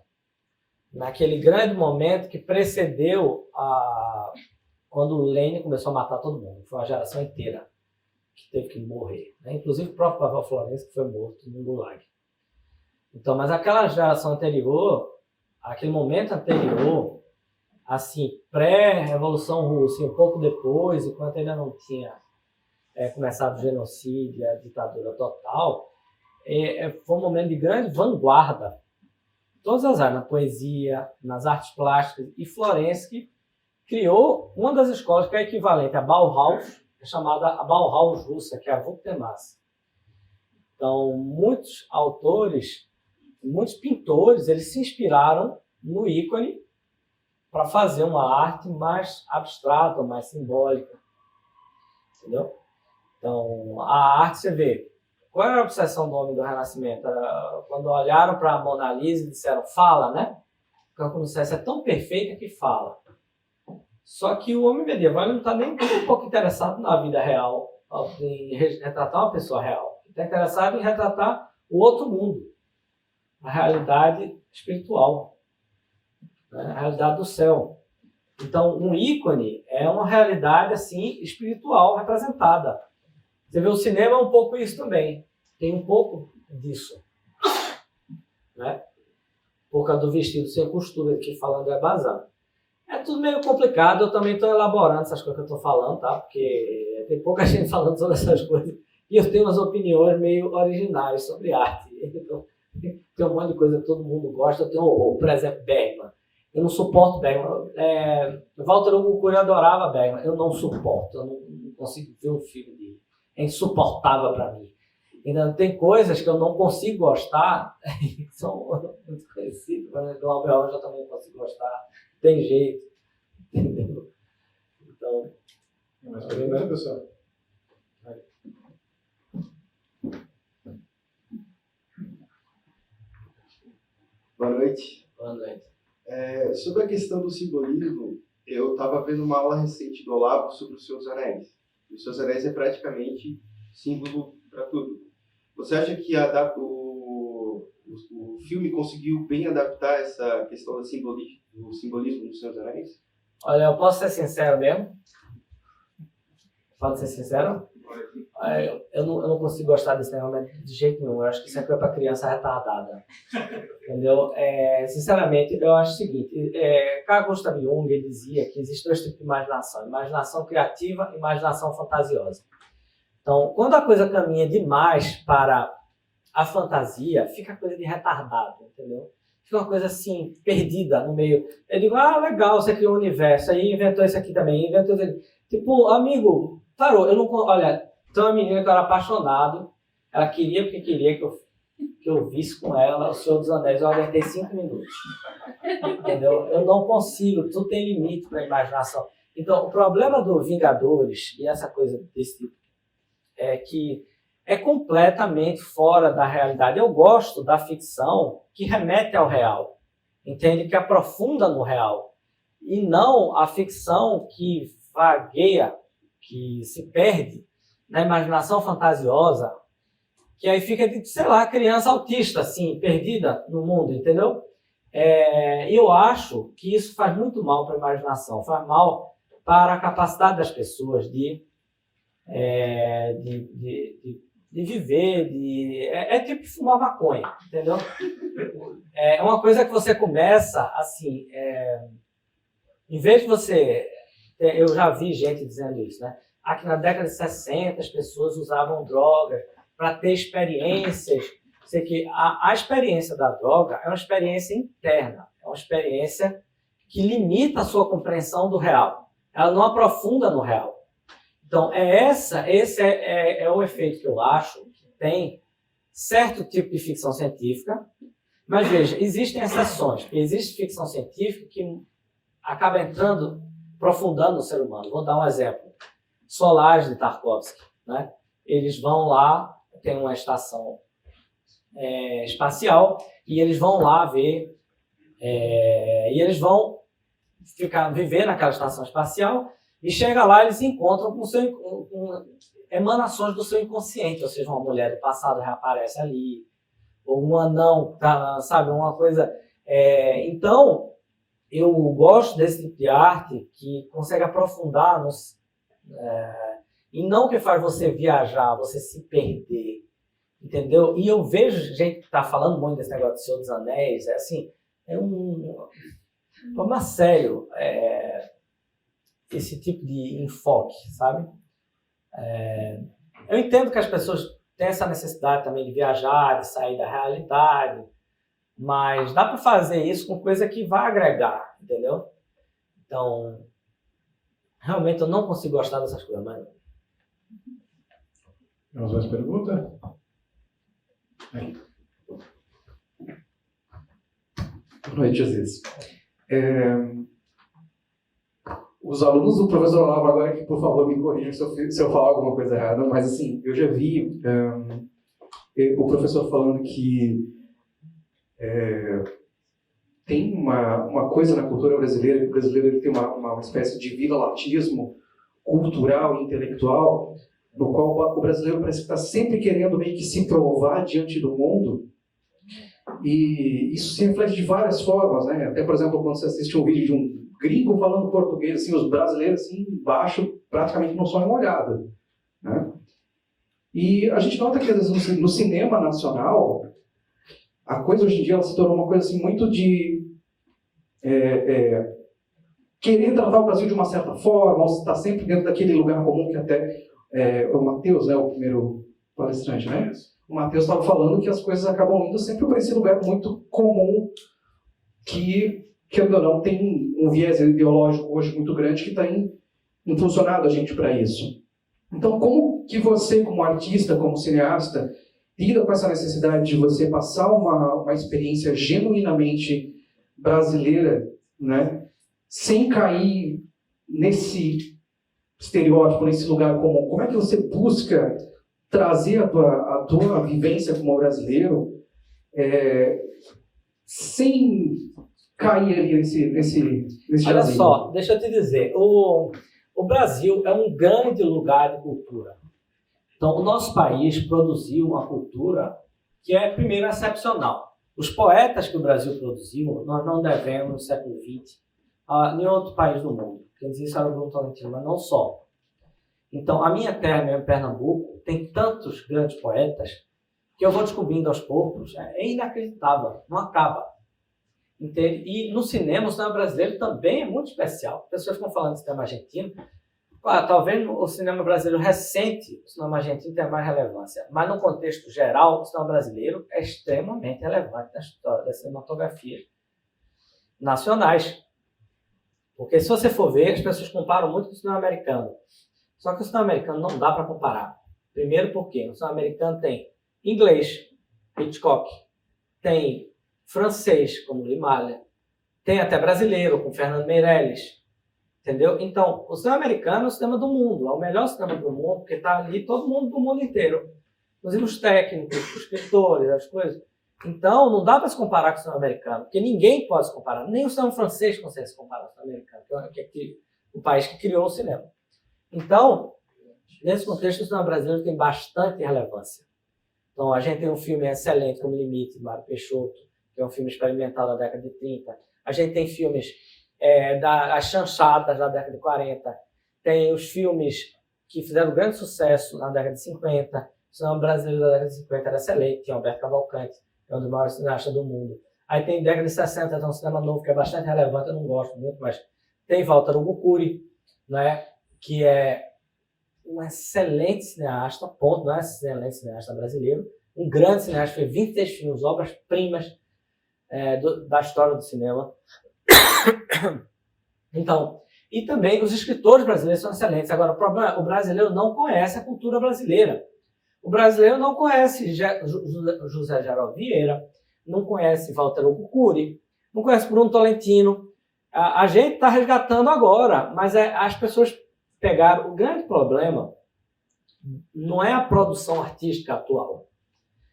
naquele grande momento que precedeu quando o Lenin começou a matar todo mundo, foi uma geração inteira que teve que morrer, né? Inclusive o próprio Pavel Florensky foi morto no Gulag. Então, mas aquela geração anterior, aquele momento anterior, assim, pré-revolução russa, um pouco depois, enquanto ainda não tinha começado o genocídio, a ditadura total, foi um momento de grande vanguarda, todas as áreas, na poesia, nas artes plásticas, e Florensky criou uma das escolas que é equivalente à Bauhaus, chamada a Bauhaus russa, que é a Vuktemas. Então, muitos autores, muitos pintores, eles se inspiraram no ícone para fazer uma arte mais abstrata, mais simbólica. Entendeu? Então, a arte, você vê, qual era a obsessão do homem do Renascimento? Quando olharam para a Mona Lisa e disseram, fala, né? Quando essa é tão perfeita que fala. Só que o homem medieval não está nem um pouco interessado na vida real, em retratar uma pessoa real. Ele está interessado em retratar o outro mundo, a realidade espiritual, né? A realidade do céu. Então, um ícone é uma realidade assim espiritual representada. Você vê o cinema é um pouco isso também. Tem um pouco disso, né? Por causa do vestido sem costura, aqui falando é Bazan. É tudo meio complicado, eu também estou elaborando essas coisas que eu estou falando, tá? Porque tem pouca gente falando sobre essas coisas. E eu tenho umas opiniões meio originais sobre arte. Então, tem um monte de coisa que todo mundo gosta. Eu tenho, por exemplo, Bergman. Eu não suporto Bergman. Walter Hugo Cury adorava Bergman. Eu não suporto, eu não consigo ver um filme dele. É insuportável para mim. Ainda tem coisas que eu não consigo gostar, que são muito conhecidas. Por exemplo, do Albert Rocha eu também não consigo gostar. Tem jeito. Entendeu? Então. Mais perguntas, pessoal? Boa noite. Boa noite. Sobre a questão do simbolismo, eu estava vendo uma aula recente do Olavo sobre os Seus Anéis. Os Seus Anéis é praticamente símbolo para tudo. Você acha que o filme conseguiu bem adaptar essa questão do simbolismo dos Seus Anéis? Olha, eu posso ser sincero mesmo? Pode ser sincero? Eu não consigo gostar desse negócio de jeito nenhum. Eu acho que isso é coisa para criança retardada. Entendeu? Sinceramente, eu acho o seguinte. Carl Gustav Jung ele dizia que existem dois tipos de imaginação. Imaginação criativa e imaginação fantasiosa. Então, quando a coisa caminha demais para a fantasia, fica coisa de retardado, entendeu? Fica uma coisa assim, perdida no meio. Eu digo, legal, você criou um universo, aí inventou isso aqui também, inventou isso aqui. Tipo, amigo, parou, olha, tem uma menina que eu era apaixonado, ela queria porque queria que eu visse com ela O Senhor dos Anéis, eu aguentei 5 minutos. Entendeu? Eu não consigo, tudo tem limite para a imaginação. Então, o problema do Vingadores, e essa coisa desse tipo, é que é completamente fora da realidade. Eu gosto da ficção que remete ao real, entende? Que aprofunda no real. E não a ficção que vagueia, que se perde na imaginação fantasiosa, que aí fica, sei lá, criança autista, assim, perdida no mundo, entendeu? Eu acho que isso faz muito mal para a imaginação, faz mal para a capacidade das pessoas de viver, é tipo fumar maconha, entendeu? É uma coisa que você começa, assim, em vez de você... Eu já vi gente dizendo isso, né? Aqui na década de 60 as pessoas usavam drogas para ter experiências. Sei que a experiência da droga é uma experiência interna, é uma experiência que limita a sua compreensão do real. Ela não aprofunda no real. Então, esse é o efeito que eu acho que tem certo tipo de ficção científica, mas veja, existem exceções. Existe ficção científica que acaba aprofundando o ser humano. Vou dar um exemplo. Solaris de Tarkovsky, né? Eles vão lá, tem uma estação espacial, e eles vão lá ver, e eles vão viver naquela estação espacial, e chega lá, eles encontram com emanações do seu inconsciente, ou seja, uma mulher do passado reaparece ali, ou um anão, sabe, uma coisa... Então, eu gosto desse tipo de arte que consegue aprofundar e não que faz você viajar, você se perder, entendeu? E eu vejo gente que está falando muito desse negócio do Senhor dos Anéis, um problema sério, esse tipo de enfoque, sabe? Eu entendo que as pessoas têm essa necessidade também de viajar, de sair da realidade, mas dá para fazer isso com coisa que vai agregar, entendeu? Então, realmente eu não consigo gostar dessas coisas, mas... Temos mais perguntas? Boa noite, Josias. Os alunos do professor Olavo agora, que por favor me corrijam se eu falar alguma coisa errada, mas assim, eu já vi o professor falando que tem uma coisa na cultura brasileira, que o brasileiro ele tem uma espécie de vira-latismo cultural e intelectual, no qual o brasileiro parece que está sempre querendo meio que se provar diante do mundo, e isso se reflete de várias formas, né? Até, por exemplo, quando você assiste um vídeo de um gringo falando português, assim, os brasileiros assim, embaixo praticamente não são molhados, né? E a gente nota que, às vezes, no cinema nacional, a coisa hoje em dia ela se tornou uma coisa assim, muito de querer tratar o Brasil de uma certa forma, ou estar sempre dentro daquele lugar comum que até o Matheus, né, o primeiro palestrante, né? O Matheus estava falando que as coisas acabam indo sempre para esse lugar muito comum que ou não, tem um viés ideológico hoje muito grande que está impulsionado a gente para isso. Então, como que você, como artista, como cineasta, lida com essa necessidade de você passar uma experiência genuinamente brasileira, né, sem cair nesse estereótipo, nesse lugar comum? Como é que você busca trazer a tua vivência como brasileiro sem cair ali nesse Olha só, deixa eu te dizer, o Brasil é um grande lugar de cultura. Então, o nosso país produziu uma cultura que é, primeiro, excepcional. Os poetas que o Brasil produziu, nós não devemos, no século XX, a nenhum outro país do mundo. Quem diz isso era o Bruno Tolentino, mas não só. Então, a minha terra, mesmo, Pernambuco, tem tantos grandes poetas que eu vou descobrindo aos poucos. É inacreditável, não acaba. Entende? E no cinema, o cinema brasileiro também é muito especial. As pessoas ficam falando de cinema argentino. Talvez o cinema brasileiro recente, o cinema argentino tenha mais relevância, mas no contexto geral, o cinema brasileiro é extremamente relevante na história das cinematografias nacionais. Porque se você for ver, as pessoas comparam muito com o cinema americano. Só que o cinema americano não dá para comparar. Primeiro porque o cinema americano tem inglês, Hitchcock, tem francês, como Limalha, tem até brasileiro, com Fernando Meirelles, entendeu? Então, o cinema americano é o cinema do mundo, é o melhor cinema do mundo, porque está ali todo mundo do mundo inteiro. Inclusive os técnicos, os escritores, as coisas. Então, não dá para se comparar com o cinema americano, porque ninguém pode se comparar. Nem o cinema francês consegue se comparar com o cinema americano, que é o país que criou o cinema. Então, nesse contexto, o cinema brasileiro tem bastante relevância. Então, a gente tem um filme excelente como Limite, de Mário Peixoto, que é um filme experimental da década de 30. A gente tem filmes as chanchadas da década de 40. Tem os filmes que fizeram grande sucesso na década de 50. O cinema brasileiro da década de 50 era excelente. Tinha Alberto Cavalcante, que é um dos maiores cineastas do mundo. Aí tem década de 60, tem um cinema novo que é bastante relevante, eu não gosto muito, mas tem Walter Hugo Cury, né, que é um excelente cineasta, ponto, não é excelente cineasta brasileiro, um grande cineasta, fez 26 filmes, obras-primas da história do cinema. Então, e também os escritores brasileiros são excelentes. Agora, o problema é que o brasileiro não conhece a cultura brasileira. O brasileiro não conhece José Geraldo Vieira, não conhece Walter Hugo Cury, não conhece Bruno Tolentino. A gente está resgatando agora, mas as pessoas pegaram. O grande problema não é a produção artística atual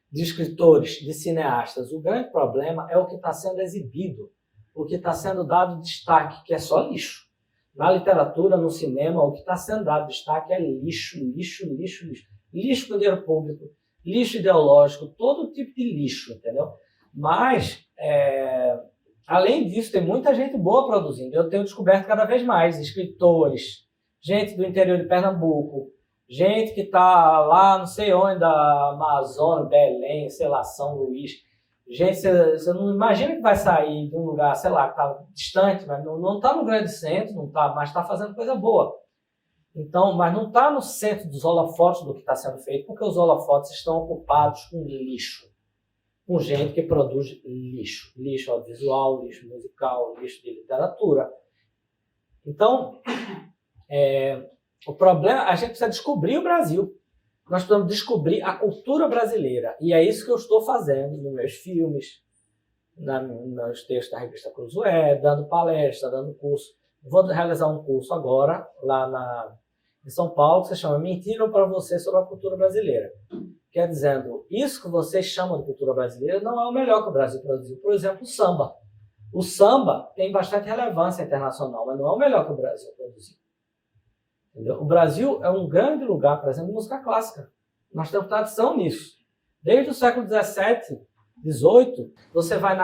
de escritores, de cineastas. O grande problema é o que está sendo exibido, o que está sendo dado destaque, que é só lixo. Na literatura, no cinema, o que está sendo dado destaque é lixo, lixo, lixo, lixo. Lixo com dinheiro público, lixo ideológico, todo tipo de lixo, entendeu? Mas, além disso, tem muita gente boa produzindo. Eu tenho descoberto cada vez mais escritores, gente do interior de Pernambuco, gente que está lá, não sei onde, da Amazônia, Belém, sei lá, São Luís. Gente, você não imagina que vai sair de um lugar, sei lá, que está distante, mas não está no grande centro, não tá, mas está fazendo coisa boa. Então, mas não está no centro dos holofotes do que está sendo feito, porque os holofotes estão ocupados com lixo. Com gente que produz lixo. Lixo audiovisual, lixo musical, lixo de literatura. Então, o problema, a gente precisa descobrir o Brasil. Nós precisamos descobrir a cultura brasileira. E é isso que eu estou fazendo nos meus filmes, nos textos da revista Cruzoé, dando palestra, dando curso. Vou realizar um curso agora, lá em São Paulo, que se chama Mentiram para Você sobre a Cultura Brasileira. Quer dizendo, isso que vocês chamam de cultura brasileira não é o melhor que o Brasil produziu. Por exemplo, o samba. O samba tem bastante relevância internacional, mas não é o melhor que o Brasil produziu. Entendeu? O Brasil é um grande lugar, por exemplo, de música clássica. Nós temos tradição nisso. Desde o século XVII, XVIII, você vai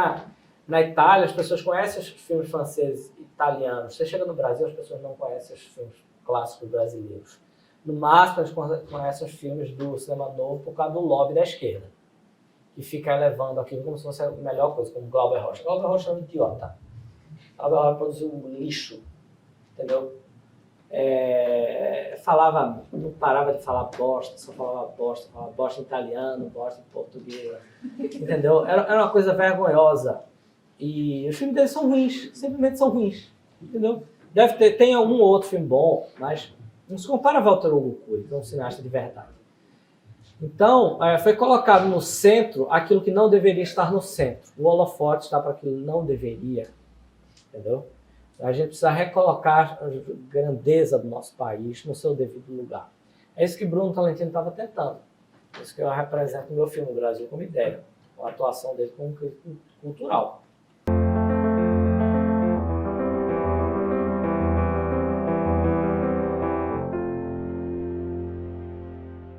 na Itália, as pessoas conhecem os filmes franceses e italianos. Você chega no Brasil, as pessoas não conhecem os filmes clássicos brasileiros. No máximo, eles conhecem os filmes do cinema novo por causa do lobby da esquerda, que fica elevando aquilo como se fosse a melhor coisa, como Glauber Rocha. Glauber Rocha é um idiota. Glauber Rocha produziu um lixo, entendeu? Não parava de falar bosta, só falava bosta em italiano, bosta em português, entendeu? Era uma coisa vergonhosa. E os filmes deles são ruins, simplesmente são ruins, entendeu? Tem algum outro filme bom, mas não se compara a Walter Hugo Cury, que é um cineasta de verdade. Então, foi colocado no centro aquilo que não deveria estar no centro. O holofote está para aquilo que não deveria, entendeu? A gente precisa recolocar a grandeza do nosso país no seu devido lugar. É isso que Bruno Tolentino estava tentando. É isso que eu represento no meu filme, O Brasil como Ideia. A atuação dele como crítico cultural.